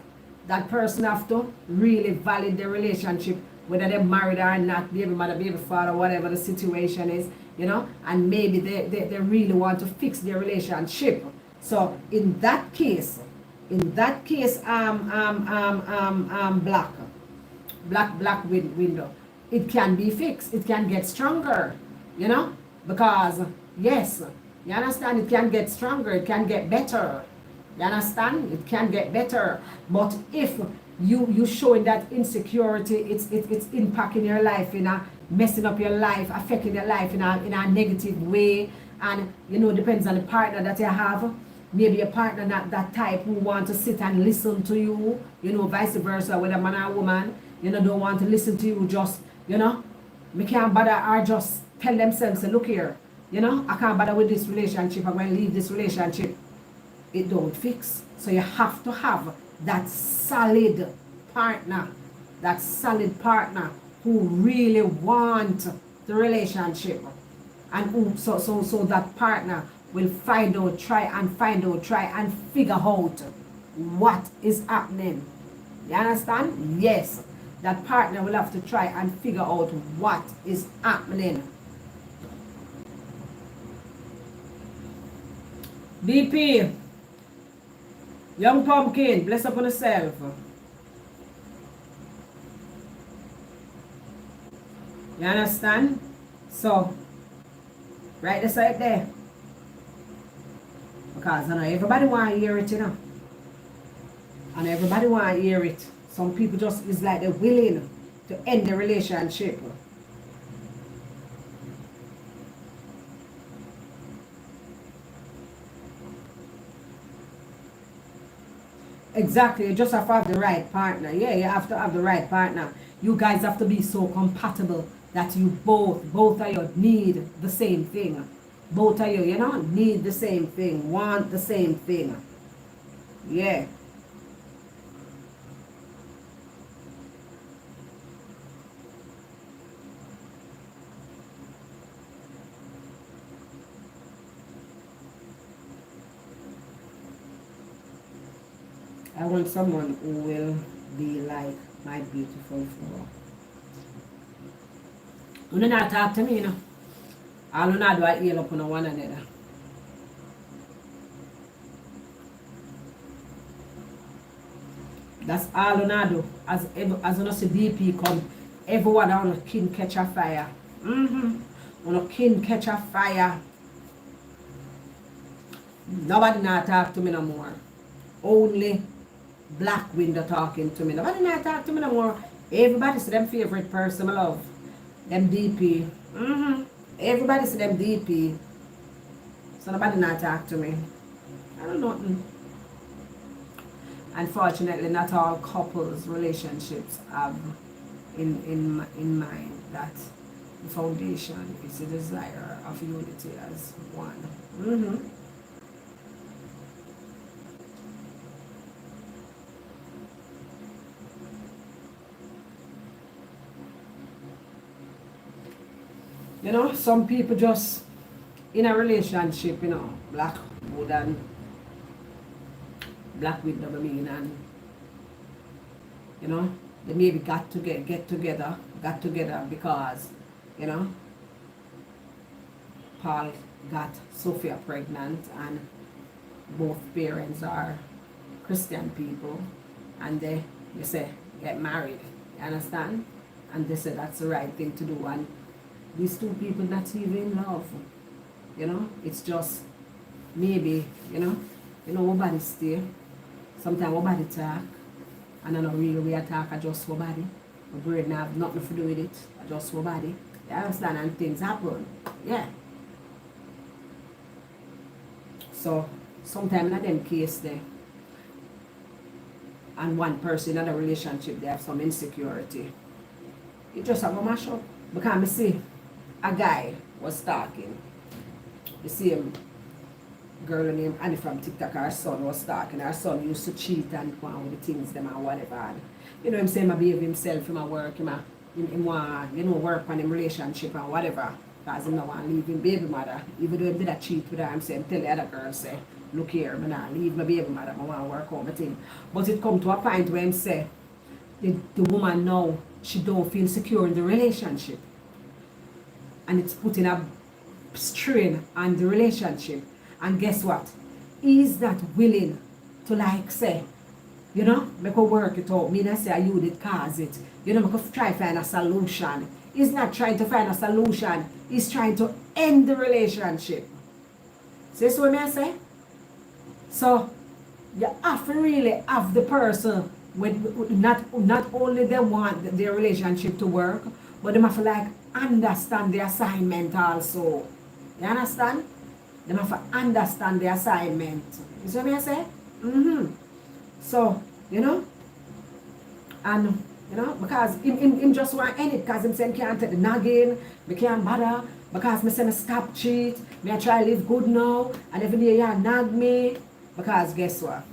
S1: that person have to really validate the relationship, whether they're married or not, baby mother, baby father, whatever the situation is, you know, and maybe they really want to fix their relationship. So in that case, black window, it can be fixed, it can get stronger, you know, because yes, you understand, it can get stronger, it can get better, you understand, it can get better. But if you showing that insecurity, it's impacting your life, you know, messing up your life, affecting your life in a negative way, and you know, depends on the partner that you have. Maybe a partner not that type who want to sit and listen to you, you know, vice versa, whether man or woman, you know, don't want to listen to you, just, you know, we can't bother, or just tell themselves, say, look here, you know, I can't bother with this relationship, I'm going to leave this relationship. It don't fix. So you have to have that solid partner who really want the relationship, and who, so that partner will try and figure out what is happening. You understand? Yes, that partner will have to try and figure out what is happening. BP, young pumpkin, bless upon yourself. You understand? So, right this right there. Because I know everybody want to hear it, you know. And everybody want to hear it. Some people just is like they're willing to end the relationship. Exactly, you just have to have the right partner. Yeah, you have to have the right partner. You guys have to be so compatible that you both of you need the same thing. Both of you, need the same thing, want the same thing. Yeah. I want someone who will be like my beautiful flower. You do not talk to me, All you not do I heal up on one another. That's all you not do. As you see DP come, everyone on a kin catch a fire. On a kin catch a fire. Nobody not talk to me no more. Only black window talking to me. Nobody not talk to me no more. Everybody's them favorite person I love. Them DP. Everybody's them DP. So nobody not talk to me. I don't know nothing. Unfortunately, not all couples relationships have in mind that the foundation is the desire of unity as one. Some people just in a relationship, black wood and black with double meaning, and they maybe got to get together because Paul got Sophia pregnant, and both parents are Christian people, and they say get married, you understand? And they say that's the right thing to do, and these two people not even in love, it's just maybe, nobody stay. Sometimes nobody talk, and I don't really we talk, I just nobody. My brain have nothing to do with it, I just nobody. You understand? And things happen, yeah. So sometimes in them case there, and one person in a relationship they have some insecurity, it just have a mash up. Because I see a guy was talking, the same girl named Annie from TikTok, her son was talking. Her son used to cheat and go on with the things them and whatever. And, him saying I behave himself, him work, him want, work on him relationship and whatever. Because he don't want to leave him baby mother. Even though he did a cheat with her, I'm saying, tell the other girl, say, look here, I'm not leave my baby mother, I want to work out my thing. But it come to a point where him say, the woman now, she don't feel secure in the relationship. And it's putting a strain on the relationship. And guess what? He's not willing to say, make her work it out. Me not say you did cause it. Make her try to find a solution. He's not trying to find a solution. He's trying to end the relationship. See what I say? So you have to really have the person with not only they want their relationship to work, but they have to understand the assignment also. You understand? They have to understand the assignment. You see what I say? So, and because him just want end it, because him say can't take the nagging, me can't bother, because me say me stop cheat, me I try live good now, and every day you nag me. Because guess what?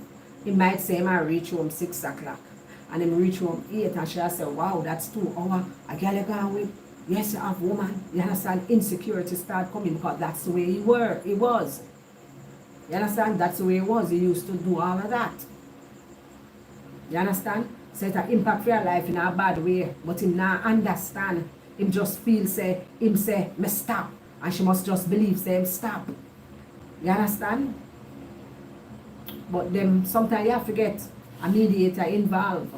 S1: He might say I reach home 6 o'clock, and him reach home 8, and she say, wow, that's 2 hours. A girl you gone with, yes, you have woman. You understand? Insecurity start coming because that's the way he was. You understand? That's the way he was. He used to do all of that. You understand? So it impact for your life in a bad way, but him not understand. Him just feel him say, me stop. And she must just believe, say, him stop. You understand? But then sometimes you have to get a mediator involved.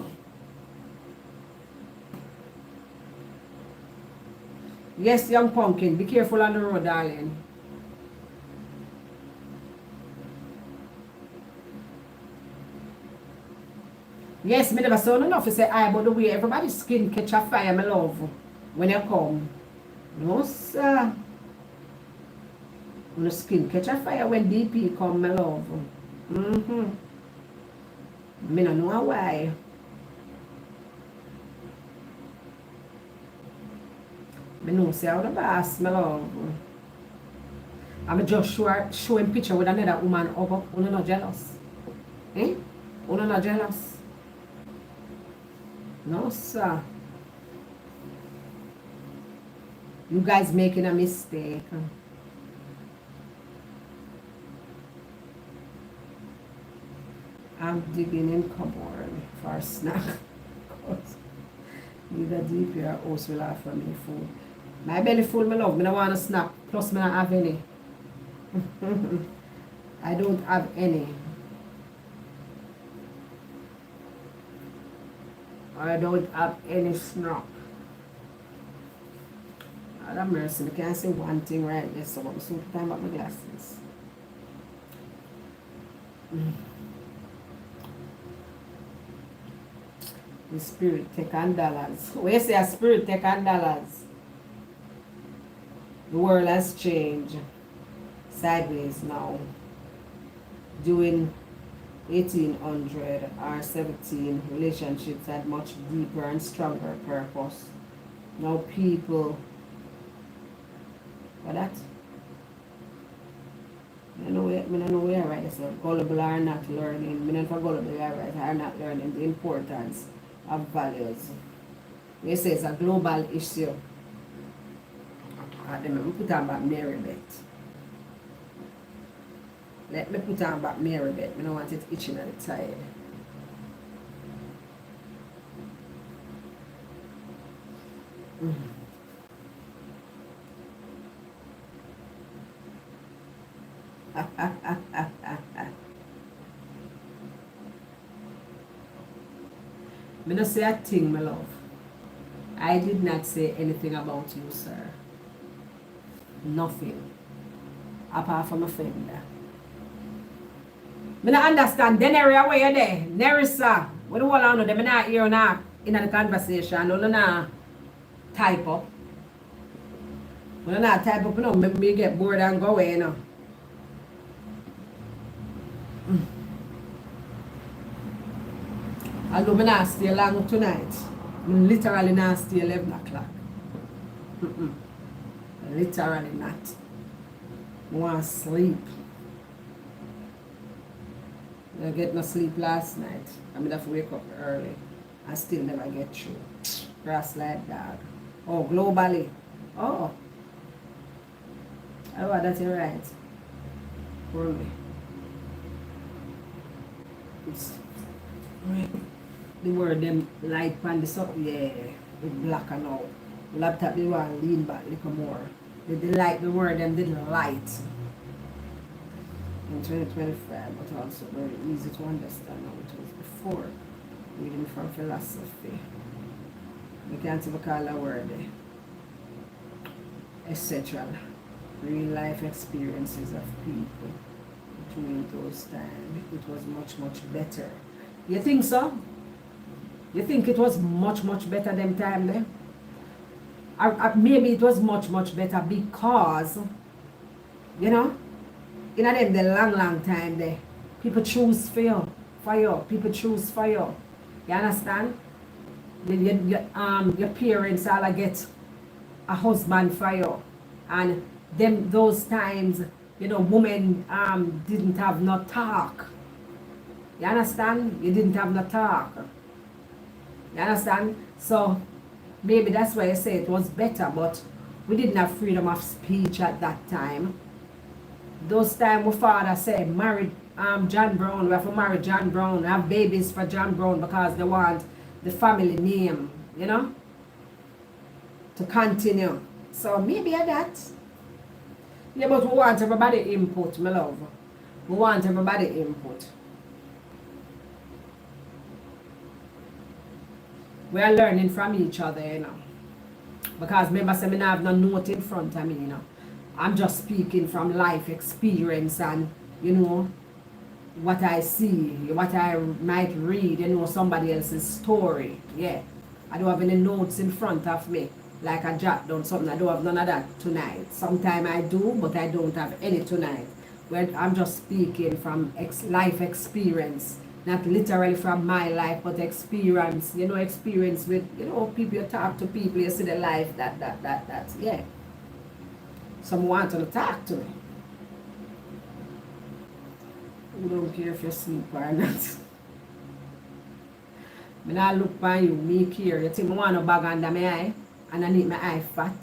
S1: Yes, young pumpkin, be careful on the road, darling. Yes, me never saw enough to say I, but the way everybody's skin catch a fire, my love, when you come. No, sir. When the skin catch a fire when DP come, my love. Mm-hmm. Me no know why. Me know say how the boss, my love. I'm just showing picture with another woman over. Uno not jealous. Eh? Uno not jealous. No, sir. You guys making a mistake. I'm digging in cupboard for a snack. Neither DP or host will offer me food. My belly full, my love. Me don't want a snack. Plus, me don't have any. I don't have any. I don't have any snack. God have mercy. I can't say one thing right there, so I'm so time about my glasses. The spirit take on dollars. When you say a spirit take on dollars, the world has changed sideways now. During 1800 or 17, relationships had much deeper and stronger purpose. Now people, what that? I don't know where I write this. Gullible are not learning. I don't know gullible are not learning the importance of values. We say it's a global issue. Let me put on back Mary Beth. Let me put on back Mary Beth. I don't want it itching at the side. Me not say a thing, my love. I did not say anything about you, sir. Nothing. Apart from a friend. Me not understand. Then area where you're there. Nerissa. What do you want to know? Them not hear now in the conversation. No, no, type up. When I not type up, no, me get bored and go away, you know. Although I not stay long tonight. I literally not stay 11 o'clock. Literally not. I want to sleep. I get no sleep last night. I mean, I have to wake up early. I still never get through. Grass like dog. Oh, globally. Oh. Oh, that's right. For me. It's the word them light pan this up, yeah. It's black and out. Laptop they want to lean back a little more. They like the word them didn't light. In 2025, but also very easy to understand how it was before. Reading from philosophy. We can't even call a word etc. Real life experiences of people between those times. It was much better. You think so? You think it was much better them time there? Or maybe it was much better because, you know, in them the long time there, people choose for you. People choose for you. You understand? Your parents all get a husband for you. And them those times, you know, women didn't have no talk. You understand? You didn't have no talk. You understand? So maybe that's why I say it was better, but we didn't have freedom of speech at that time. Those times my father said, marry John Brown, we have to marry John Brown, have babies for John Brown because they want the family name, you know, to continue. So maybe at that. Yeah, but we want everybody input, my love. We want everybody input. We are learning from each other, you know. Because remember, I have no note in front of me, you know. I'm just speaking from life experience and, you know, what I see, what I might read, somebody else's story. Yeah. I don't have any notes in front of me, like I jot down something. I don't have none of that tonight. Sometime I do, but I don't have any tonight. Where I'm just speaking from life experience, not literally from my life, but experience. Experience with people. You talk to people, you see the life that. Yeah. Some want to talk to me. You don't care if you sleep or not. Me not look for you, me care. You think I want a bag under my eye and I need my eye fat.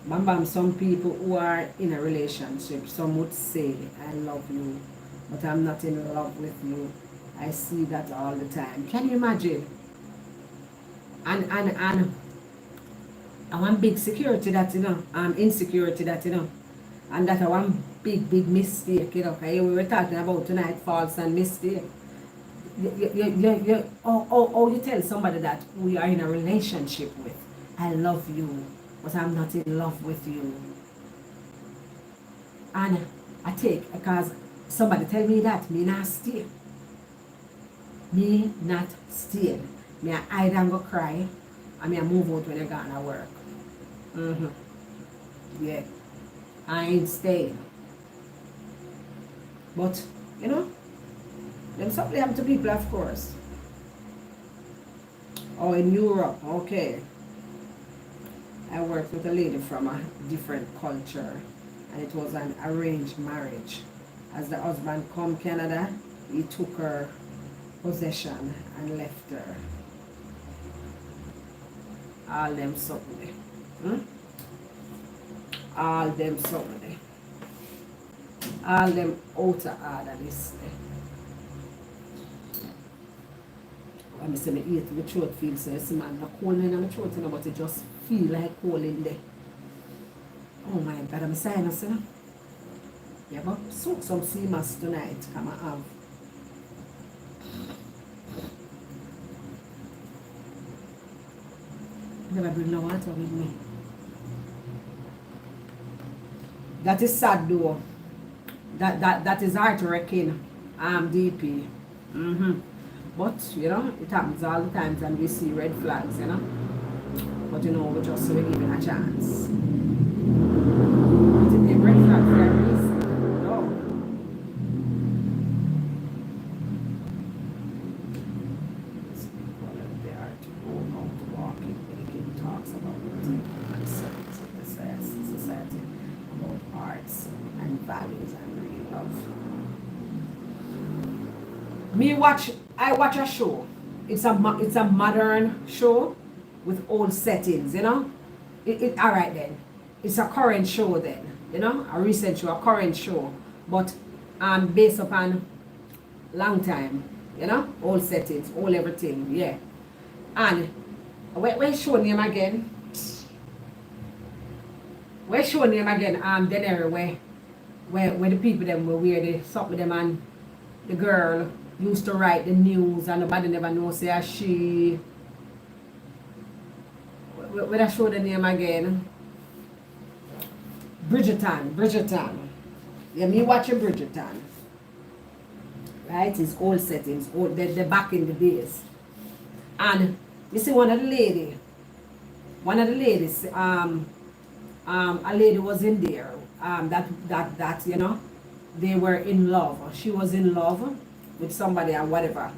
S1: Bam, some people who are in a relationship, some would say, I love you, but I'm not in love with you. I see that all the time. Can you imagine? And I want big security that, insecurity that, and that I want big mistake, okay? We were talking about tonight, false and mistake. You tell somebody that we are in a relationship with, I love you, but I'm not in love with you. And I take, because somebody tell me that, me not stay. Me not stay. Me I hide and go cry, and me I move out when I gonna work. Yeah. I ain't staying. But, then something happen to people, of course. Oh, in Europe, okay. I worked with a lady from a different culture, and it was an arranged marriage. As the husband come Canada, he took her possession and left her. All them something. All them something. All them out of order this. When I say me eat, my throat feels so it's man, not cold in my throat, but it just feel like cold in there. Oh my God, I'm sinus, Yeah, but soak some sea moss tonight, come and have. Never bring no water with me. That is sad though. That is heart-wrecking. DP. But, it happens all the times and we see red flags, But, we just so we give it a chance. But the red flag for a reason. No. They are to go out walking, making talks about deep concerns of the society, about arts and values and real love. I watch a show. It's a modern show with old settings, all right then. It's a current show then, a recent show, a current show, but based upon long time, old settings, old everything, yeah. And we're showing him again. We're showing him again. Then where the people them were wear the something them and the girl used to write the news and nobody never knows say she. When I show the name again, Bridgerton. Yeah, me watching Bridgerton. Right, it's old settings, the back in the days. And you see one of the ladies, a lady was in there, that they were in love. She was in love with somebody or whatever.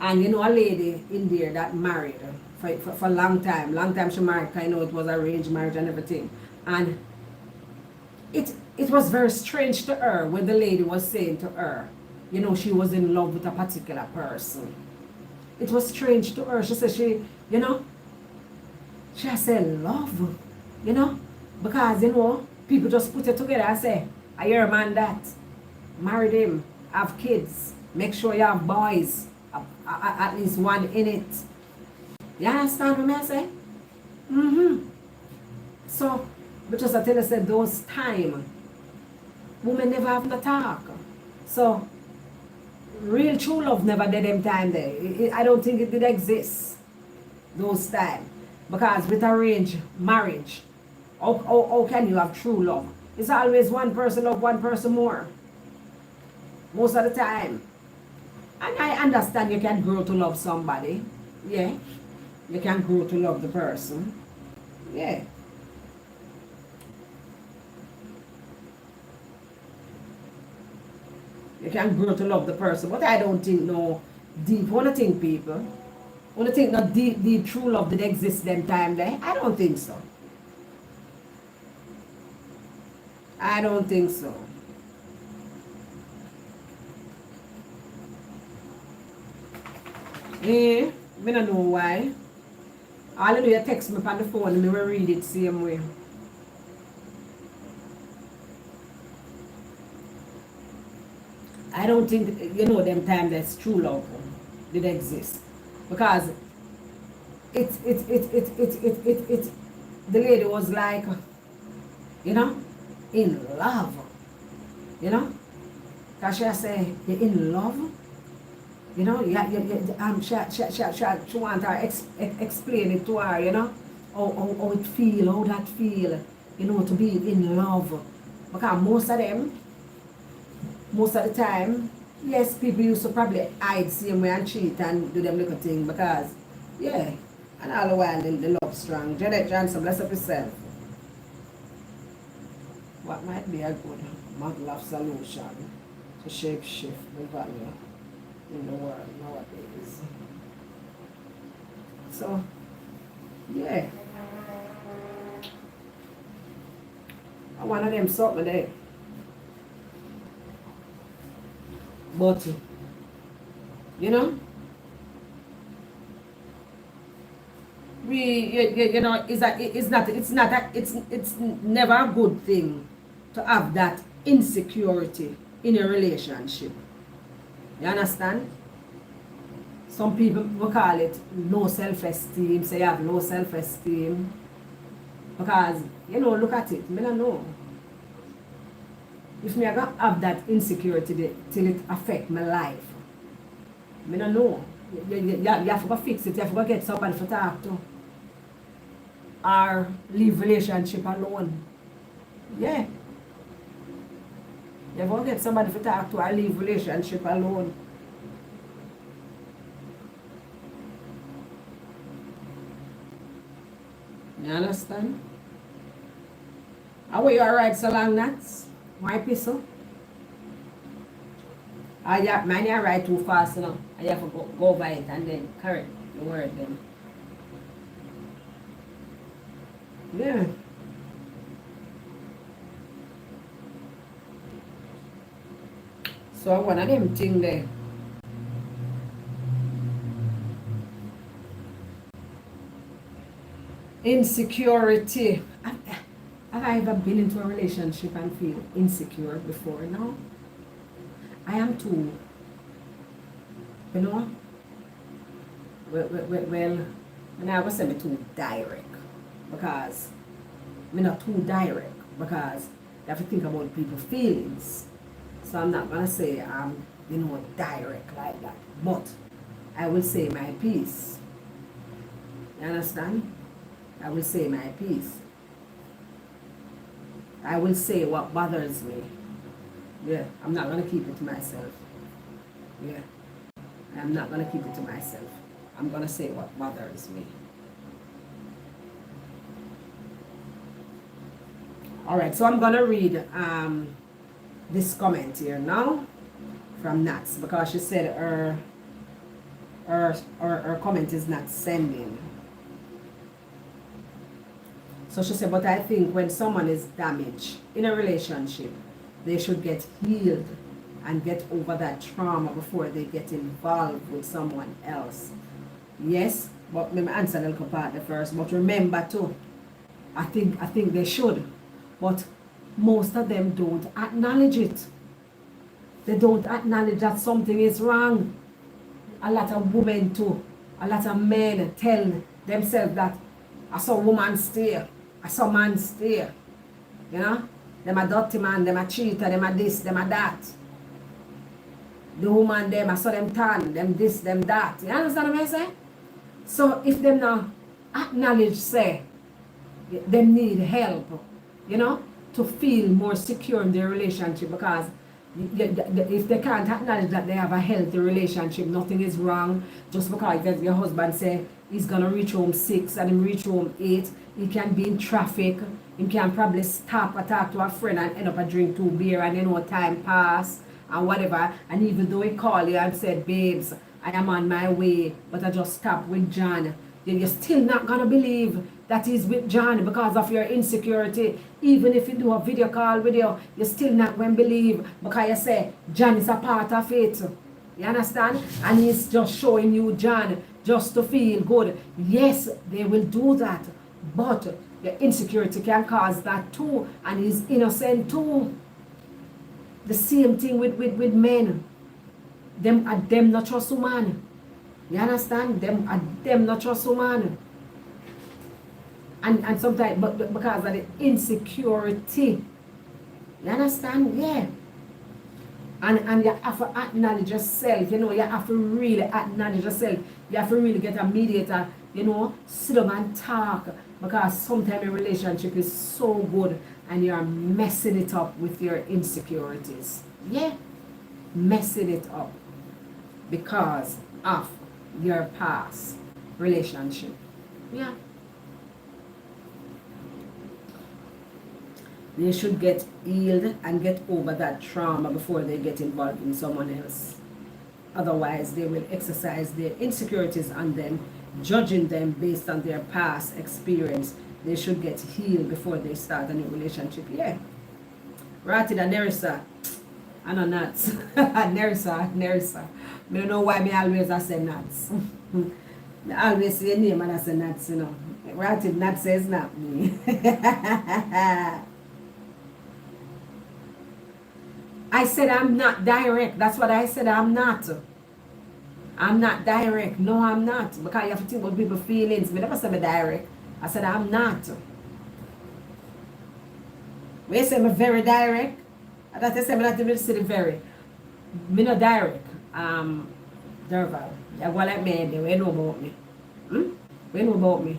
S1: And a lady in there that married for a long time she married, I know it was arranged marriage and everything. And it was very strange to her when the lady was saying to her, she was in love with a particular person. It was strange to her. She said she said love, because people just put it together and say, I hear a man that married him, have kids, make sure you have boys, at least one in it. You understand what I say? So, because I tell you, said those time, women never have no talk. So, real true love never did them time there. I don't think it did exist those time. Because with arranged marriage, how can you have true love? It's always one person love one person more. Most of the time. And I understand you can grow to love somebody. Yeah. You can grow to love the person. Yeah. You can grow to love the person. But I don't think no deep. Wanna think people. Wanna think no deep true love that exists them time there? I don't think so. I don't think so. Eh, I don't know why. All you do you text me on the phone and me will read it same way. I don't think them time that's true love did exist. Because it the lady was like, in love. Cause she say, you're in love? She want her explain it to her, how it feel, how that feel, to be in love. Because most of the time, yes, people used to probably hide same way and cheat and do them little thing because, yeah, and all the while the love strong. Janet Johnson, bless up yourself. What might be a good model of solution to shape shift the value in the world nowadays? So, yeah. I one of them something there. But it's never a good thing to have that insecurity in a relationship. You understand? Some people will call it low self-esteem, say you have low self-esteem. Because, look at it, I don't know. If me I gonna have that insecurity till it affect my life, I don't know. You have to go fix it, you have to go get somebody to talk to. Or leave relationship alone. Yeah. You have to go get somebody to talk to or leave relationship alone. You understand? How are you alright so long, Nats? Why pissle? Mine are right too fast now. I have to go by it and then correct the word then. Yeah. So one of them thing there. Insecurity. Have I ever been into a relationship and feel insecure before? No. I am too, well, I was saying too direct. Because, I'm not too direct. Because you have to think about people's feelings. So I'm not going to say I'm, direct like that. But I will say my piece. You understand? I will say my piece. I will say what bothers me. Yeah, I'm not going to keep it to myself. Yeah, I'm not going to keep it to myself. I'm going to say what bothers me. Alright, so I'm going to read this comment here now from Nats because she said her comment is not sending. So she said, but I think when someone is damaged in a relationship, they should get healed and get over that trauma before they get involved with someone else. Yes, but let me answer the little part the first. But remember too, I think they should. But most of them don't acknowledge it. They don't acknowledge that something is wrong. A lot of women too, a lot of men tell themselves that I saw a woman stay. I saw man stay. Them a dirty man, them a cheater, them a this, them a that. The woman them, I saw them turn, them this, them that. You understand what I say? So if them now acknowledge, say, them need help, you know, to feel more secure in their relationship, because if they can't acknowledge that they have a healthy relationship, nothing is wrong. Just because your husband say he's gonna reach home 6 and him reach home 8, he can be in traffic, he can probably stop and talk to a friend and end up a drink 2 beer, and time pass and whatever, and even though he call you and said, babes, I am on my way, but I just stopped with John, then you're still not gonna believe that he's with John because of your insecurity. Even if you do a video call with you, you're still not going to believe, because you say John is a part of it. You understand? And he's just showing you John just to feel good. Yes, they will do that, but your insecurity can cause that too, and he's innocent too. The same thing with men. Them not trust woman. You understand? Them not trust woman. And sometimes, but because of the insecurity. You understand? Yeah. And you have to acknowledge yourself, you know, you have to really acknowledge yourself. You have to really get a mediator, you know, sit down and talk. Because sometimes your relationship is so good and you're messing it up with your insecurities. Yeah. Messing it up because of your past relationship. Yeah. They should get healed and get over that trauma before they get involved in someone else. Otherwise, they will exercise their insecurities on them, judging them based on their past experience. They should get healed before they start a new relationship. Yeah. Ratted and Nerissa. I know nuts. Nerissa. I don't know why me always I say nuts. I always say your name and I say nuts, you know. Ratted nuts says not me. I said I'm not direct. That's what I said. I'm not. I'm not direct. No, I'm not. Because you have to think about people's feelings. I never said I'm direct. I said I'm not. When you say I'm very direct, I thought you said I'm not even say very. I'm not direct. Derval. You go like me, you know about me. You know about me.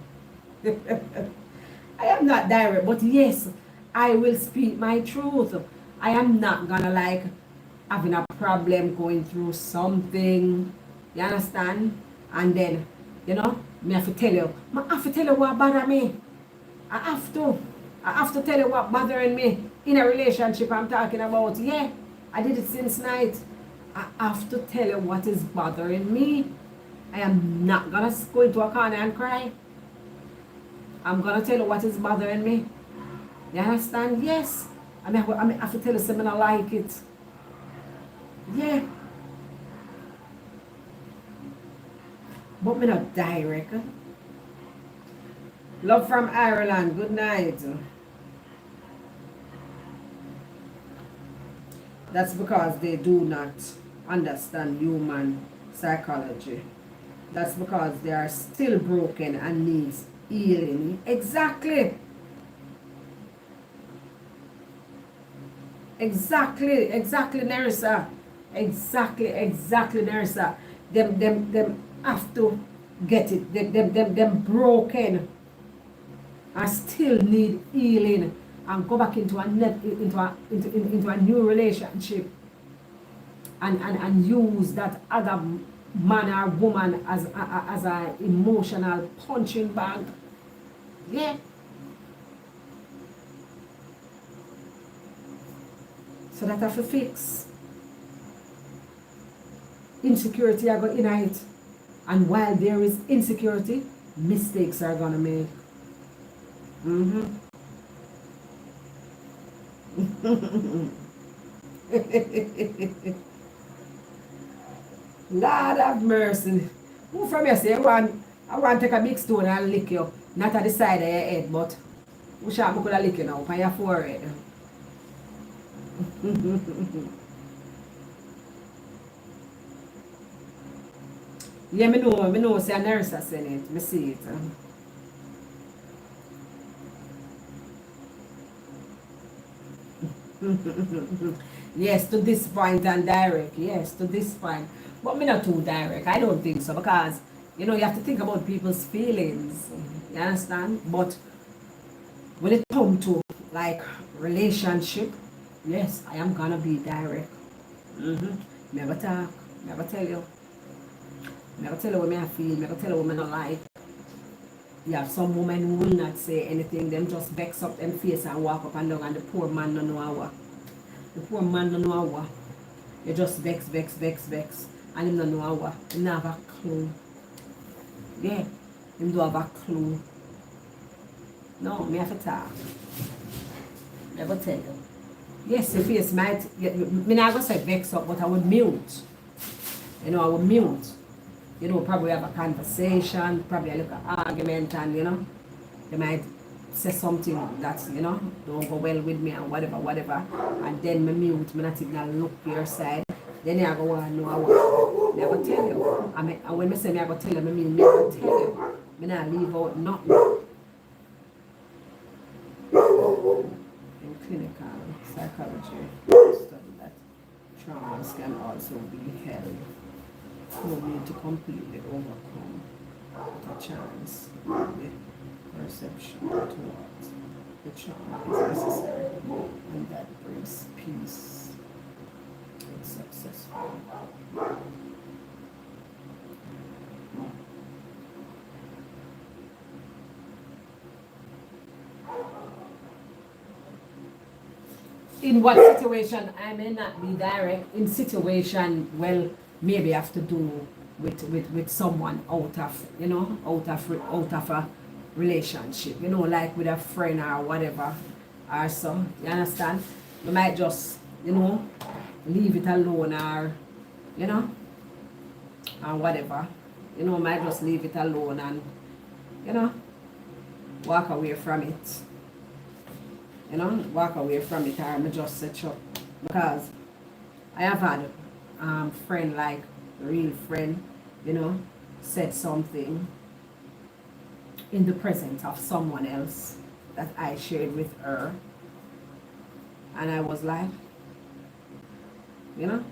S1: I am not direct, but yes, I will speak my truth. I am not gonna like having a problem going through something. You understand? And then, you know, me have to tell you. I have to tell you what bother me. I have to. I have to tell you what bothering me in a relationship I'm talking about. Yeah, I did it since night. I have to tell you what is bothering me. I am not gonna go into a corner and cry. I'm gonna tell you what is bothering me. You understand? Yes. I have to tell you something I like it. Yeah. But me not direct. Love from Ireland. Good night. That's because they do not understand human psychology. That's because they are still broken and needs healing. Exactly. Exactly, Nerissa. Exactly, Nerissa. Them have to get it. Them broken and still need healing and go back into a new relationship and use that other man or woman as a emotional punching bag. Yeah. So that have to fix. Insecurity are going in it. And while there is insecurity, mistakes are gonna make. Lord have mercy. Who from you say I want to take a big stone and lick you. Not at the side of your head, but we shall could lick you now on your forehead. Yeah, me know, say a nurse has said it, me see it. Yes, to this point and direct, yes, to this point. But me not too direct, I don't think so, because, You know, you have to think about people's feelings. You understand? But when it comes to like relationship, yes, I am gonna be direct. Mm-hmm. Never talk, never tell you. Never tell you what me I feel, never tell you what me not like. You have some women who will not say anything, them just vex up them face and walk up and down and the poor man don't know how. The poor man don't know how. You just vex, vex, vex, vex. And him don't know how. He don't have a clue. Yeah. Him don't have a clue. No, me have to talk. Never tell you. Yes, the face might, me not gonna say vex up, but I would mute. You know, I would mute. You know, probably have a conversation, probably a little argument, and you know, they might say something that's, you know, don't go well with me and whatever, whatever. And then me mute, me not even look to your side. Then you go want to know what. Never tell you. I mean, and when me say me I go tell you, I mean never tell you. Me not leave out nothing. In clinical psychology, study that traumas can also be held. No need to completely overcome the chance, the perception towards the trauma is necessary, and that brings peace and successful. In what situation I may not be direct, in situation, well, maybe have to do with someone out of, you know, out of a relationship, you know, like with a friend or whatever, or so, you understand? You might just, you know, leave it alone, or, you know, or whatever, you know, might just leave it alone and, you know, walk away from it. You know, walk away from it, or I just set up. Because I have had friend, like real friend, you know, said something in the presence of someone else that I shared with her, and I was like, you know,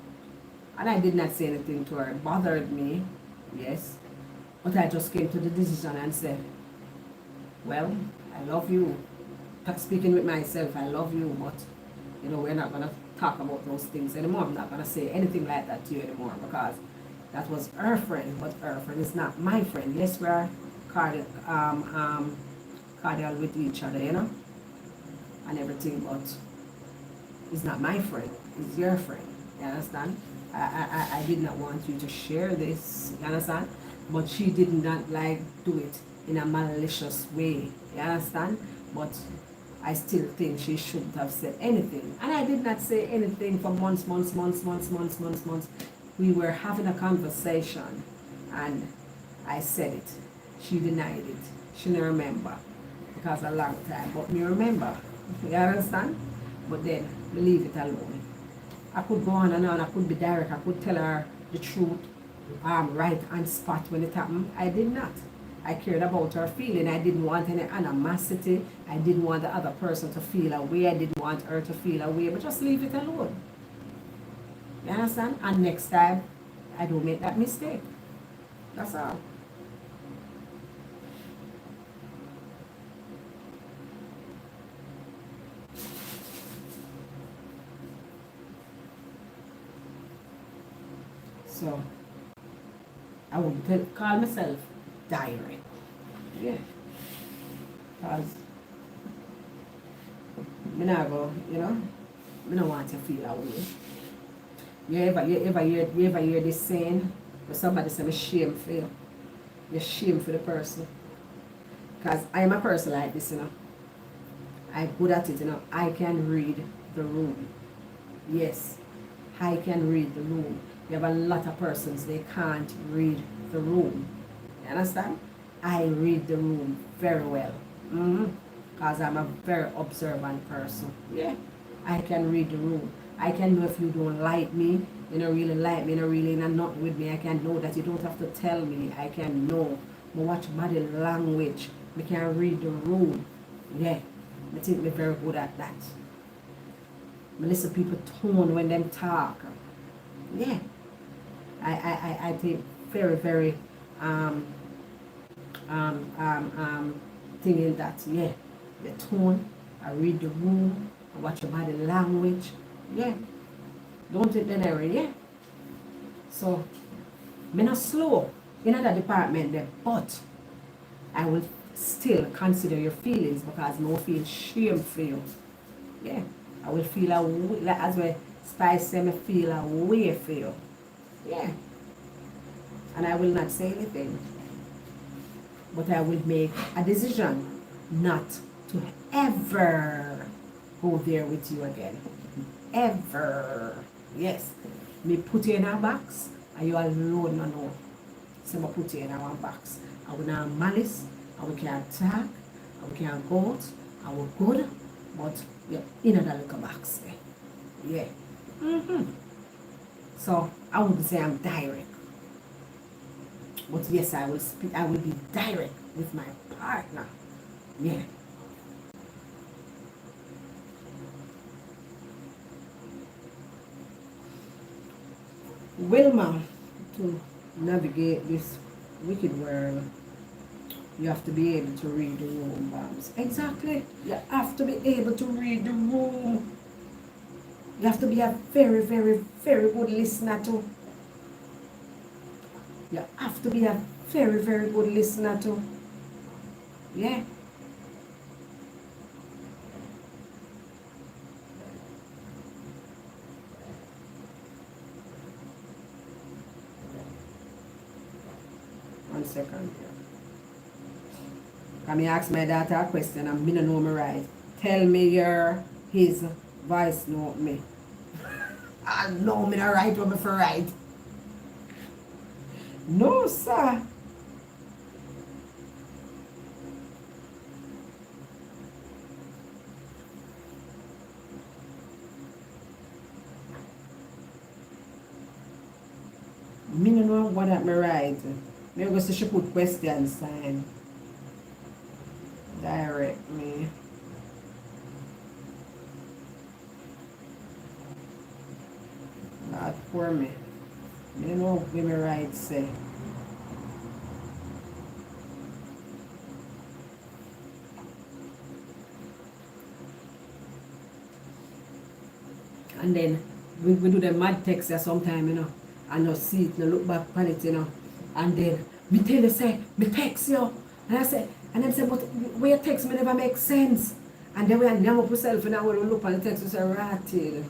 S1: and I did not say anything to her. It bothered me, yes, but I just came to the decision and said, well, I love you. Speaking with myself, I love you, but you know, we're not gonna talk about those things anymore. I'm not gonna say anything like that to you anymore, because that was her friend, but her friend is not my friend. Yes, we are cordial with each other, you know, and everything, but it's not my friend, it's your friend. You understand? I did not want you to share this, you understand? But she did not like do it in a malicious way, you understand? But I still think she shouldn't have said anything. And I did not say anything for months. We were having a conversation and I said it. She denied it. She didn't remember, because a long time. But me remember. You understand? But then we leave it alone. I could go on and on. I could be direct. I could tell her the truth, right on spot when it happened. I did not. I cared about her feeling. I didn't want any animosity. I didn't want the other person to feel away. I didn't want her to feel away. But just leave it alone. You understand? And next time, I don't make that mistake. That's all. So, I would call myself direct. Yeah. Because me not go, you know, me don't want to feel away. You ever hear this saying where somebody say me shame for you? You're shame for the person. Because I am a person like this, you know. I'm good at it, you know. I can read the room. Yes, I can read the room. You have a lot of persons, they can't read the room. You understand? I read the room very well. Because I'm a very observant person. Yeah. I can read the room. I can know if you don't like me, you don't really like me, you don't really not with me. I can know that. You don't have to tell me. I can know. I watch body language. I can read the room. Yeah. I think we're very good at that. I listen to people tone when them talk. Yeah. I think very, very thinking that, yeah, the tone, I read the room, I watch your body language, yeah. Don't take the error, yeah. So, me not slow in that department there, but I will still consider your feelings because I will feel shame for you. Yeah. I will feel a way, like as well Spice say me feel a way for you. Yeah. And I will not say anything. But I will make a decision not to ever go there with you again. Ever. Yes. Me put you in a box and you alone no know. So I put you in a one box. I will not malice, I will can't talk, I will can't go out, I will good, but you're in a little box there. Yeah. So I would say I'm direct. But yes, I will speak, I will be direct with my partner. Yeah. Wilma, to navigate this wicked world, you have to be able to read the room, Babs. Exactly. You have to be able to read the room. You have to be a very, very, very good listener too. You have to be a very, very good listener too. Yeah. One second here. Can I ask my daughter a question and me no know me right? Tell me his voice note me. I know me not right what me for right. No, sir. Me no know what that me right. Me go see she put question sign. Direct me. Not for me. Me know what me right say. And then we do the mad text there sometime, and no see it, no look back on it, And then me tell you say, me text you. And I say, and then say, but where you text me never make sense. And then we are now up yourself and I will look at the text and say, ratted.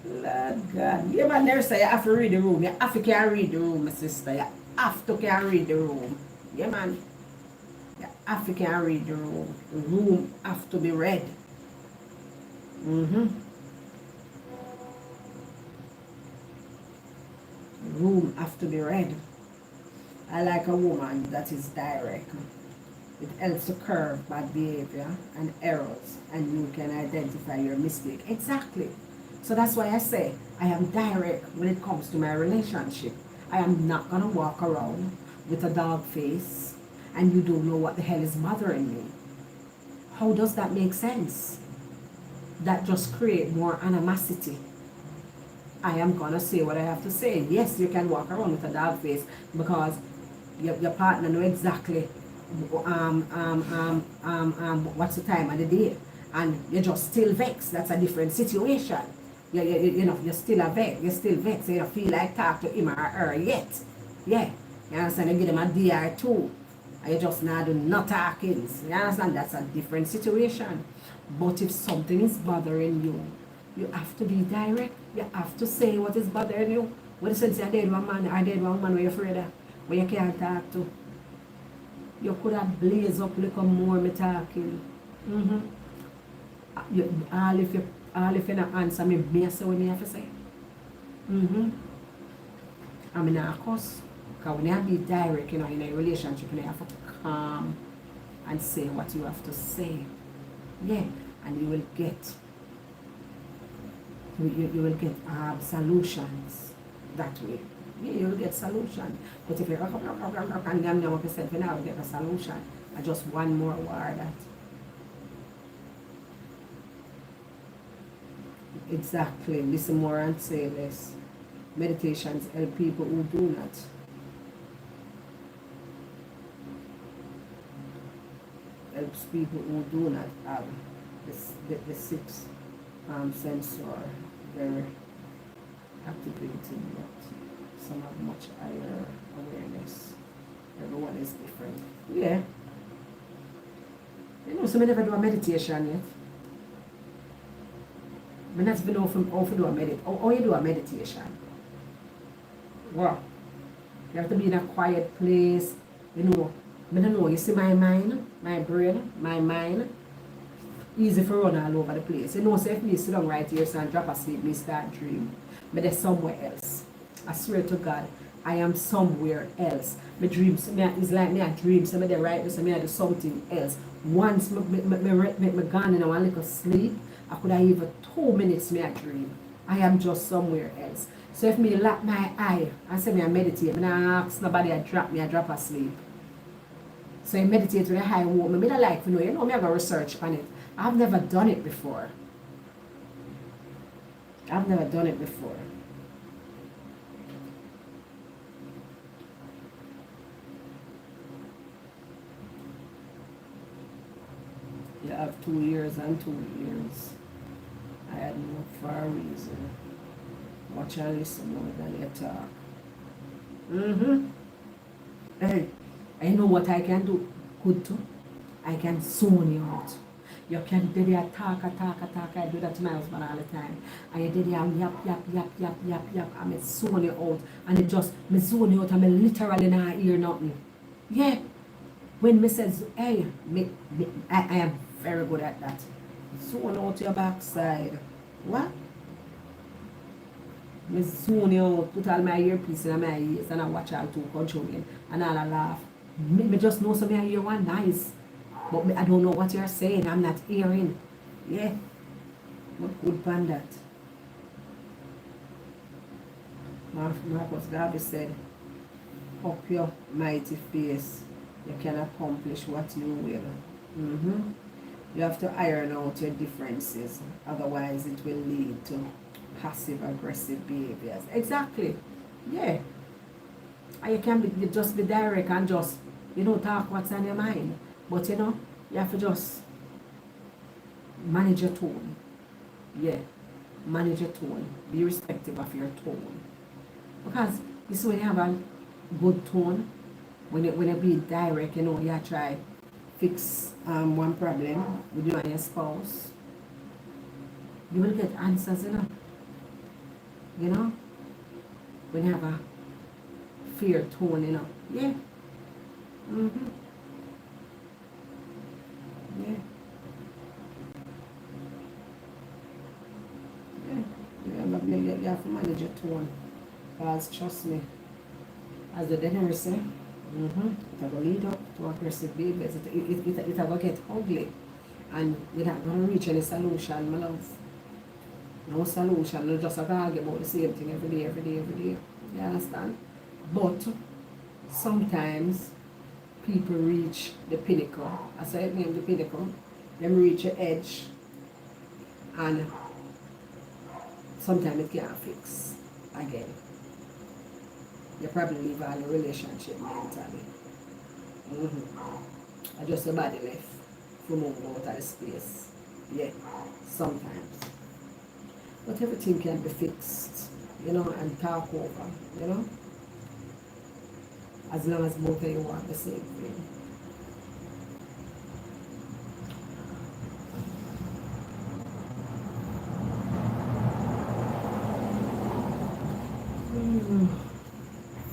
S1: Lord God. Yeah, man, there say you have to read the room. You have to can read the room, my sister. You have to can read the room. Yeah, man. You have to can read the room. The room have to be read. The room have to be read. I like a woman that is direct. It helps to curb bad behavior and errors, and you can identify your mistake. Exactly. So that's why I say I am direct when it comes to my relationship. I am not gonna walk around with a dog face and you don't know what the hell is bothering me. How does that make sense? That just create more animosity. I am gonna say what I have to say. Yes, you can walk around with a dog face because your partner know exactly what's the time of the day, and you're just still vexed. That's a different situation. You're still a vex. You're still vexed. So you don't feel like talk to him or her yet. Yeah, you understand? You give them a day or two, and you just not do no talkings. You understand? That's a different situation. But if something is bothering you, you have to be direct. You have to say what is bothering you. What is it? Say, I did one man, I did one man where you're afraid of, where you can't talk to. You could have blaze up a little more me talking. All if you not answer me, me say what me have to say. I mean, of course, because when you have to be direct, in a relationship, you have to calm and say what you have to say. Yeah, and you will get solutions that way. Yeah, you will get solution. But if you rock and damn up yourself, you never get a solution. I just one more word that. Exactly. Listen more and say less. meditations help people who do not. Helps people who do not have the sixth sense or their activated, but some have much higher awareness. Everyone is different. Yeah. You know, so I never do a meditation yet. I not even know how to do a meditation. How you do a meditation? Wow. You have to be in a quiet place. You know, I don't know, you see my mind, my brain, my mind, easy for run all over the place. You know, so if me sit down right here so and drop asleep, me start dream. But there's somewhere else. I swear to God, I am somewhere else. My dreams, it's like me I dream, so I right there, so I do something else. Once me gone in a one little sleep, I could have even 2 minutes me I dream. I am just somewhere else. So if me lock my eye and say me I meditate, I don't ask nobody I drop asleep. So I meditate with a high wall. I don't like to know, you know me I go research on it. I've never done it before. I've never done it before. You have 2 years and 2 years. I had no for a reason. Watch and listen more than you talk. Hey, I know what I can do good too. I can zone you out. You can do that talk. I do that to my husband all the time. And you did yap. And I zone you out. And it just, me zone you out and I literally not hear nothing. Yeah. When me says, hey, I am very good at that. Zone out your backside. What? Me zone you out, put all my earpiece in my ears and I watch all two controlling and all I laugh. Me just know some of you one nice. But I don't know what you're saying. I'm not hearing. Yeah. Not good on that. Marcus Garvey said, up your mighty face. You can accomplish what you will. You have to iron out your differences. Otherwise, it will lead to passive-aggressive behaviors. Exactly. Yeah. And you can be, just be direct and just, talk what's on your mind. But you have to just manage your tone. Yeah. Manage your tone. Be respectful of your tone. Because you see when you have a good tone, when you be direct, you try fix one problem with you and your spouse, you will get answers, when you have a fair tone, yeah. Yeah. You have to manage your tone. Because trust me, as the dictionary say, it will lead up to aggressive behaviors. It will get ugly. And you're not going to reach any solution, my love. No solution. You just argue about the same thing every day. You understand? But sometimes people reach the pinnacle. I say it name the pinnacle. Them reach the edge. And sometimes it can't fix again. You probably leave all the relationship mentally. I just the body left to move out of the space. Yeah, sometimes. But everything can be fixed, and talk over, as long as both of you want the same thing.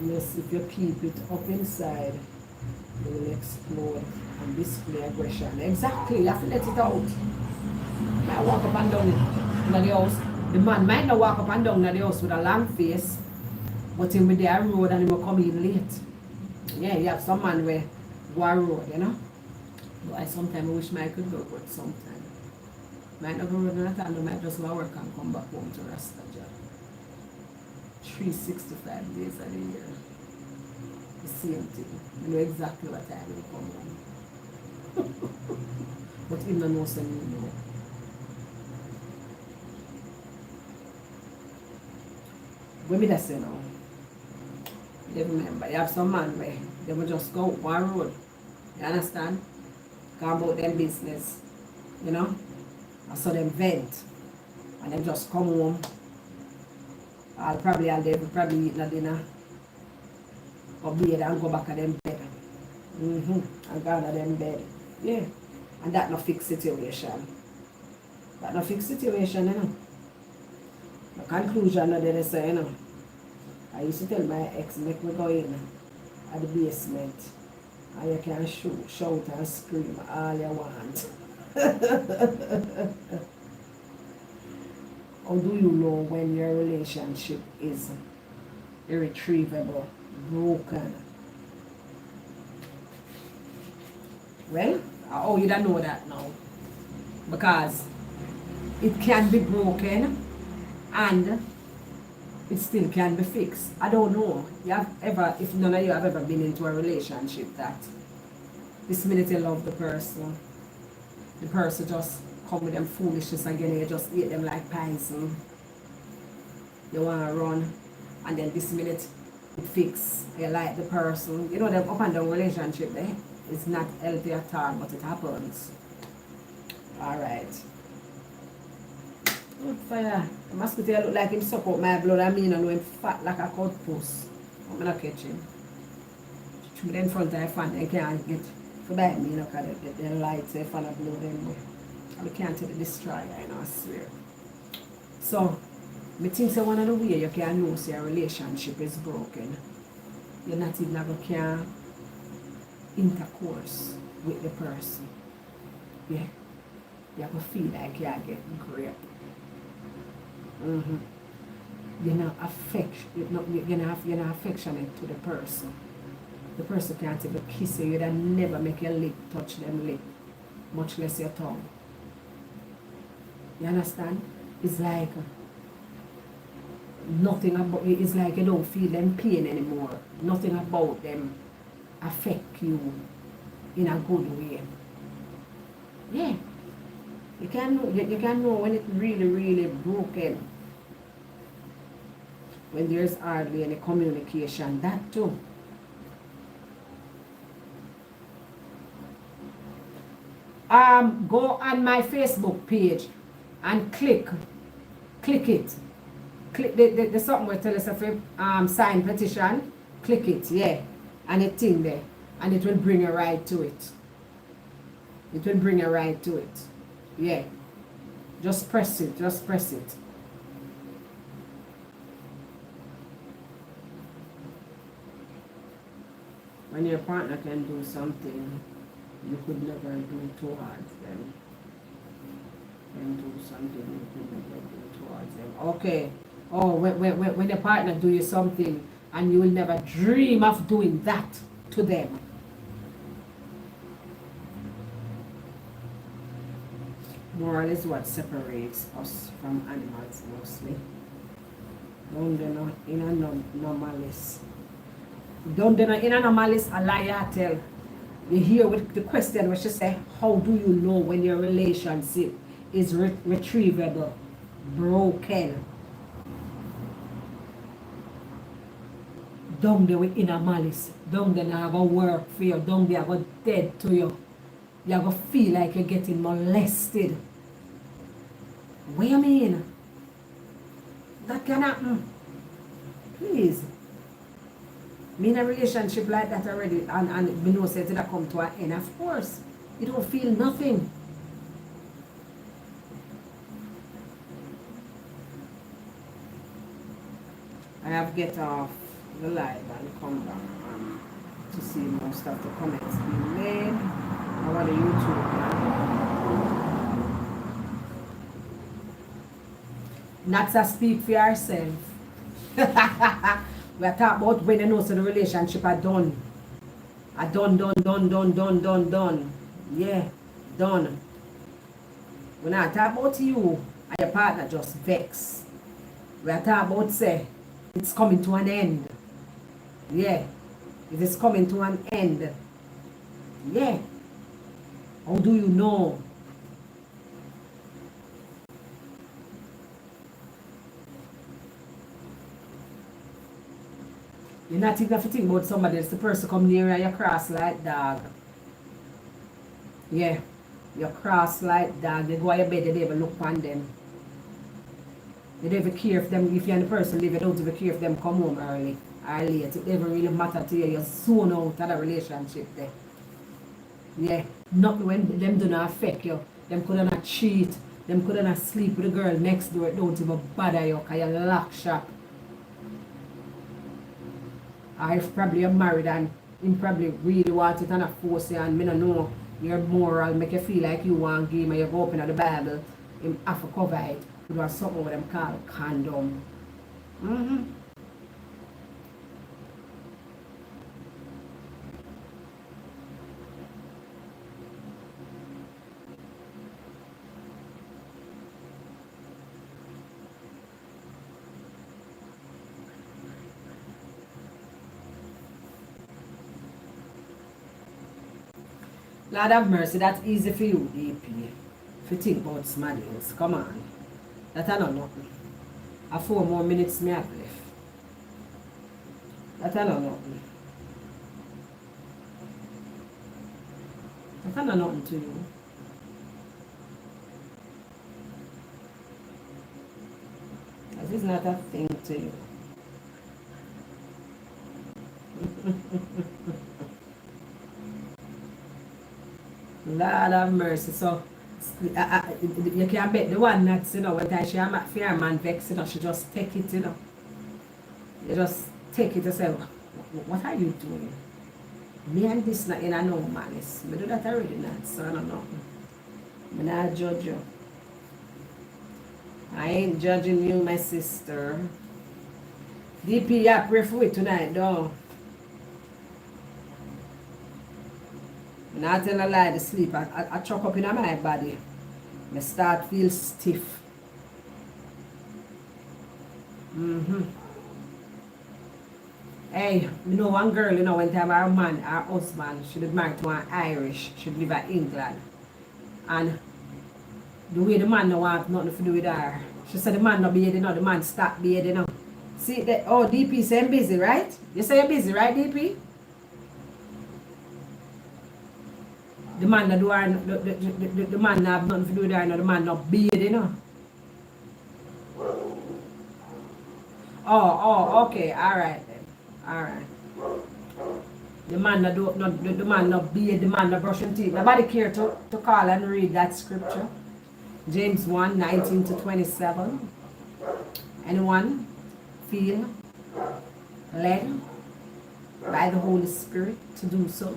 S1: Yes, if you keep it up inside, it will explode and display aggression. Exactly, you have to let it out. I walk up and down in the house. The man might not walk up and down in the house with a long face, but he'll be there road and he will come in late. Yeah, you have some man where go a road, But I sometimes wish I could go work sometime. Might not go road at all, I might just go work and come back home to rest a job. 365 days of the year. The same thing. You know exactly what time will come home. But him don't know some you know. Women that say no. You remember, you have some man where they will just go one road. You understand? Go about them business. You know? And so them vent. And them just come home. I'll probably eat a dinner. Or bed and go back to them bed. And go to them bed. Yeah. And that no fixed situation. That no fixed situation, you know. The conclusion that they say, you know. I used to tell my ex, make me go in at the basement. And you can shout and scream all you want. How do you know when your relationship is irretrievable, broken? Well, oh, you don't know that now. Because it can be broken and it still can be fixed. I don't know. If none of you have ever been into a relationship that this minute you love the person just come with them foolishness again, you just eat them like poison. You want to run, and then this minute it fix. You like the person. You know, them up and down relationship there. It's not healthy at all, but it happens. Alright. Fire. The mosquito look like him suck up my blood. I mean, I know him fat like a cut puss. I'm not catch him. Through the front of the fan, they can't get for bite me, you know, because the lights, they fan of blood anyway. I can't take the destroyer, you know, I swear. So, I think that one of the way you can know your relationship is broken. You're not even going to intercourse with the person. Yeah. You have to feel like you're getting gripped. You're not affectionate to the person. The person can't even kiss you. You'd never make your lip touch them lip, much less your tongue. You understand? It's like nothing about it. It's like you don't feel them pain anymore. Nothing about them affect you in a good way. Yeah. You can know when it's really, really broken. When there's hardly any communication. That too. Go on my Facebook page and click it. Click the something where tell us if you sign petition. Click it, yeah. And it's in there. And it will bring you right to it. It will bring you right to it. Yeah. Just press it. Just press it. When your partner can do something you could never do towards them. Can do something you could never do towards them. Okay. Oh, when your partner do you something and you will never dream of doing that to them. Moral is what separates us from animals mostly. Don't do no in a normalist. Don't do no in a normalist a liar tell. You hear with the question where she say, how do you know when your relationship is retrievable, broken? Don't do it in a malice. Don't do not go work for you. Don't be go dead to you. You're going to feel like you're getting molested. What you mean? That can happen. Please. Me in a relationship like that already, and me know says it come to an end. Of course, you don't feel nothing. I have get off the live and come back to see most of the comments being made. I want a YouTube now. Not to speak for yourself. We are talking about when you know so the relationship are done. Are done. Yeah, done. We're not talking about you and your partner just vex. We are talking about say it's coming to an end. Yeah. It is coming to an end. Yeah. How do you know? You're not even have to think about somebody else. The person come near and you cross like dog. Yeah. You cross like dog. They go to your bed, you don't even look on them. You don't even care if them, if you're the person live, you don't even care if them come home early or late. It never really matter to you. You're zone out of the relationship there. Yeah. Nothing when them do not affect you. Them could not cheat. Them could not sleep with the girl next door. It don't even bother you because you lock shop. Or if probably you're married and him probably really want it and a force you and me don't know your moral make you feel like you want game and you go open at the Bible, him have to cover it. You do something with them called condom. Lord have mercy, that's easy for you, DP. If you think about smaddings, come on. That I know nothing. A 4 more minutes me have left. That I know nothing. That I know nothing to you. That is not a thing to you. Lord have mercy. So you can bet the one that's, you know, when time she am fear man vex, you know, she just take it, you know. You just take it yourself. What are you doing? Me and this not in a no malice. Me do that already not, so I don't know. Me not judge you. I ain't judging you, my sister. DP, yeah, pray for it tonight, though. I'm not telling a lie to sleep. I choke up in my body. I start feel stiff. Hey, you know one girl, you know, when time her man, her husband, she was married to an Irish. She live in England. And the way the man don't want nothing to do with her. She said the man not behaving, no, the man stop behaving now. See that? Oh, DP say I'm busy, right? You say you're busy, right, DP? The man that do her, the man not have nothing to do with her, no, the man not behaving, you know. Oh, okay, alright then. Alright. The man not do the man not bathe, the man not brushing teeth. Nobody care to call and read that scripture. James 1:19-27. Anyone feel led by the Holy Spirit to do so?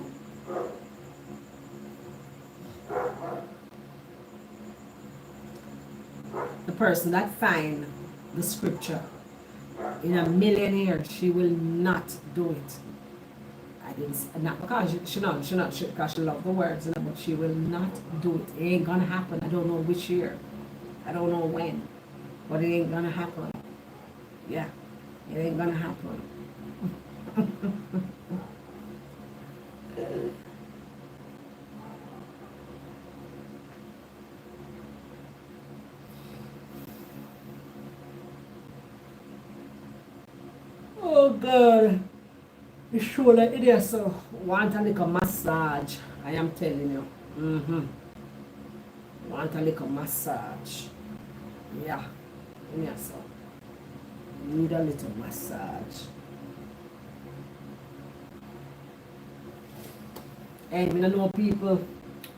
S1: The person that find the scripture in a million years, she will not do it. I didn't, not because because she love the words, but she will not do it. It ain't gonna happen. I don't know which year. I don't know when. But it ain't gonna happen. Yeah. It ain't gonna happen. Oh God. The shoulder it is so want a little massage. I am telling you. Want a little massage. Yeah. Yeah, so need a little massage. And we don't know people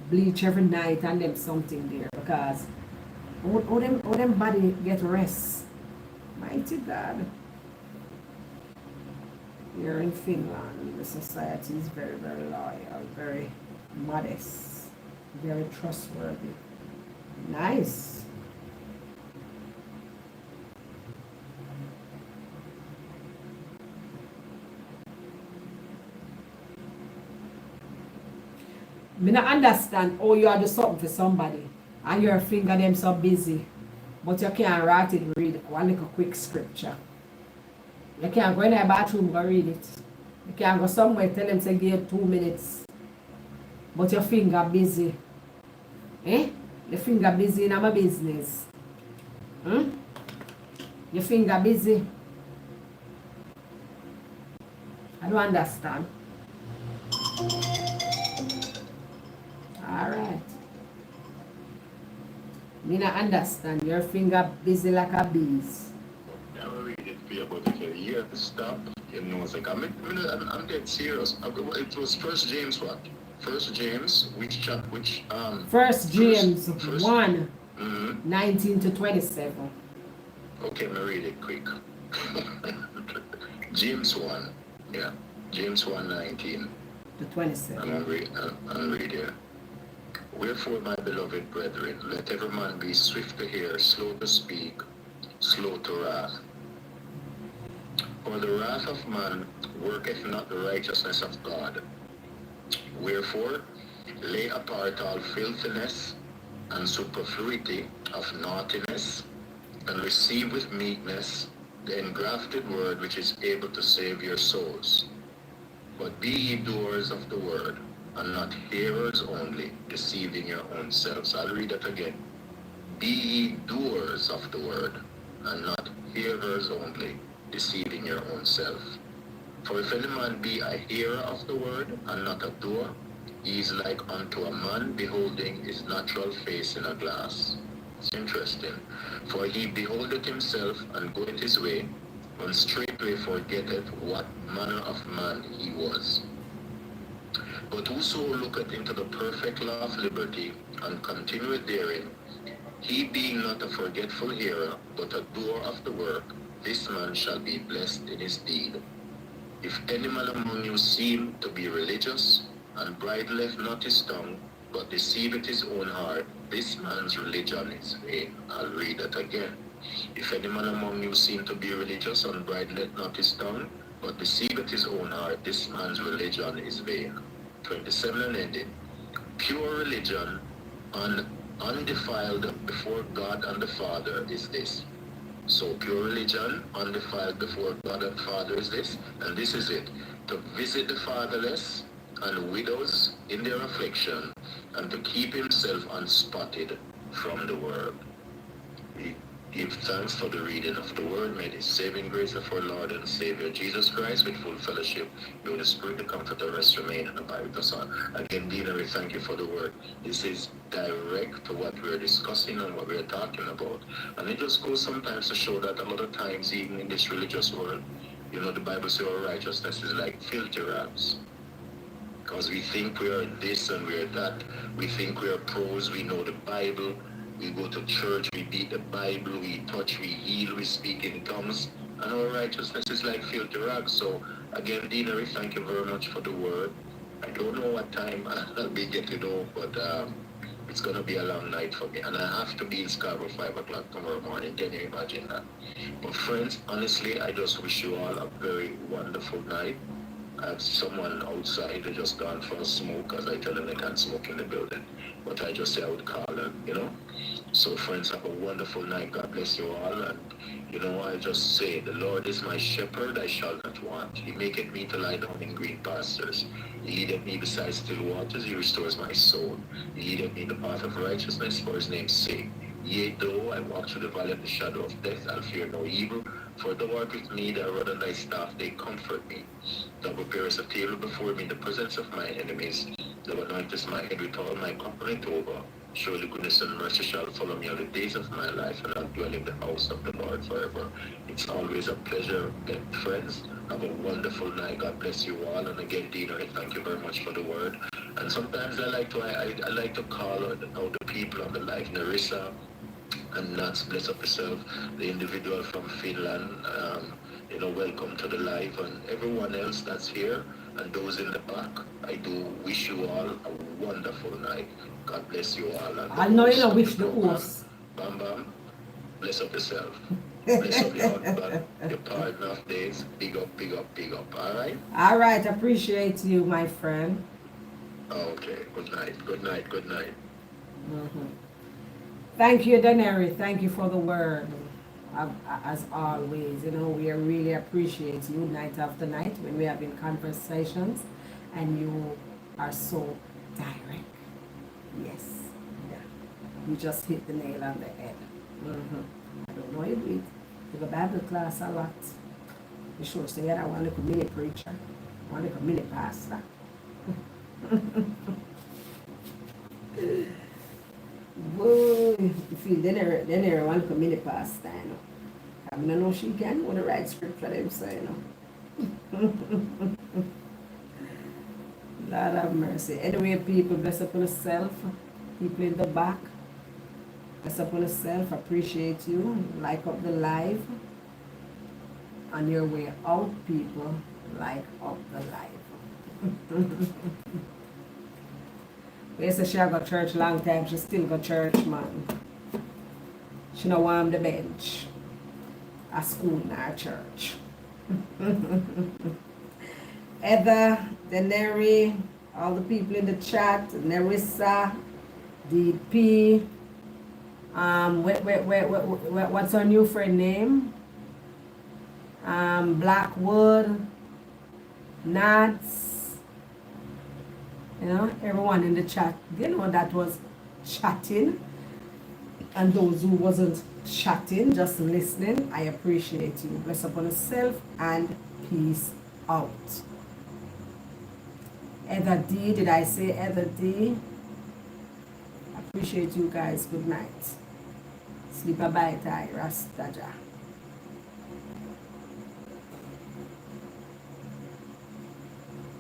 S1: bleach every night and them something there because all them body get rest. Mighty God. Here in Finland, the society is very, very loyal, very modest, very trustworthy. Nice. Me not understand how you are do something for somebody and your finger them so busy, but you can't write it, read one little quick scripture. You can't go in the bathroom and read it. You can't go somewhere tell them say give you 2 minutes. But your finger busy. Eh? Your finger busy in my business. Your finger busy. don't understand. Alright. Me not understand. Your finger busy like a bee's.
S3: I read it for you about it. Yeah, stop. You know, it's like, I'm dead serious. It was First James what? First James, which chapter, which,
S1: First James
S3: first,
S1: 1,
S3: mm-hmm.
S1: 19 to 27.
S3: Okay, I'm gonna read it quick. James 1, yeah. James 1:19.
S1: To 27.
S3: I'm read here. Wherefore, my beloved brethren, let every man be swift to hear, slow to speak, slow to wrath. For the wrath of man worketh not the righteousness of God. Wherefore, lay apart all filthiness and superfluity of naughtiness, and receive with meekness the engrafted word which is able to save your souls. But be ye doers of the word, and not hearers only, deceiving your own selves. I'll read it again. Be ye doers of the word, and not hearers only, deceiving your own self. For if any man be a hearer of the word, and not a doer, he is like unto a man beholding his natural face in a glass. It's interesting. For he beholdeth himself, and goeth his way, and straightway forgetteth what manner of man he was. But whoso looketh into the perfect law of liberty, and continueth therein, he being not a forgetful hearer, but a doer of the work, this man shall be blessed in his deed. If any man among you seem to be religious, and bridleth not his tongue, but deceiveth his own heart, this man's religion is vain. I'll read that again. If any man among you seem to be religious, and bridleth not his tongue, but deceiveth his own heart, this man's religion is vain. 27 and ending. Pure religion, undefiled before God and the Father, is this. So pure religion, undefiled before God and Father, is this, and this is it: to visit the fatherless and widows in their affliction, and to keep himself unspotted from the world. We give thanks for the reading of the word. May the saving grace of our Lord and Savior Jesus Christ, with full fellowship, with the Spirit, the Comforter, rest, remain, and abide with us all. Again, Dina, we thank you for the word. This is direct to what we're discussing and what we're talking about. And it just goes sometimes to show that a lot of times, even in this religious world, you know, the Bible says our righteousness is like filthy rags. Because we think we are this and we are that. We think we are pros, we know the Bible. We go to church, we beat the Bible, we touch, we heal, we speak in tongues, and our righteousness is like filthy rags. So again, Dina, we thank you very much for the word. I don't know what time I'll be getting home, but it's going to be a long night for me. And I have to be in Scarborough 5 o'clock tomorrow morning. Can you imagine that? But friends, honestly, I just wish you all a very wonderful night. I have someone outside who just gone for a smoke, as I tell them they can't smoke in the building. But I just say I would call them, you know. So friends, have a wonderful night. God bless you all. And you know, I just say, the Lord is my shepherd, I shall not want. He maketh me to lie down in green pastures. He leadeth me beside still waters. He restores my soul. He leadeth me in the path of righteousness for his name's sake. Yea, though I walk through the valley of the shadow of death, I'll fear no evil. For thou art with me, thy rod and thy staff, they comfort me. Thou preparest a table before me in the presence of my enemies. Thou anointest my head with oil, my cup runneth over. Surely goodness and mercy shall follow me all the days of my life, and I'll dwell in the house of the Lord forever. It's always a pleasure, friends. Have a wonderful night. God bless you all. And again, Dina, I thank you very much for the word. And sometimes I like to call out the people on the life, Narissa and Nats, bless up yourself, the individual from Finland. You know, welcome to the live, and everyone else that's here and those in the back. I do wish you all a wonderful night. God bless you all. And
S1: I know you don't wish the horse.
S3: Bam Bam, bless up yourself. Bless up your husband, your partner of days. Big up, big up, big up. All right?
S1: All right, appreciate you, my friend.
S3: Okay, good night, good night, good night.
S1: Mm-hmm. Thank you, Daneri. Thank you for the word. As always, you know, we really appreciate you night after night when we have in conversations, and you are so direct. Yes, yeah. You just hit the nail on the head. I don't know you do it. You go Bible class a lot. You sure say I want to be a preacher. One little mini pastor. Whoa, you feel then one little mini pastor, you know. I mean, I know she can want to write scripture them, so you know. Lord have mercy. Anyway, people, bless up on yourself. People in the back, bless up on yourself. Appreciate you. Like up the live. On your way out, people, like up the live. We say she a go church long time. She still go church, man. She no warm the bench. A school in our church. Heather, Deneri, all the people in the chat, Nerissa, DP, what's our new friend name? Blackwood, Nats, you know, everyone in the chat, you know, that was chatting, and those who wasn't chatting, just listening, I appreciate you. Bless upon yourself and peace out. Heather D, did I say Heather D? Appreciate you guys. Good night. Sleep a bye, Rastaja.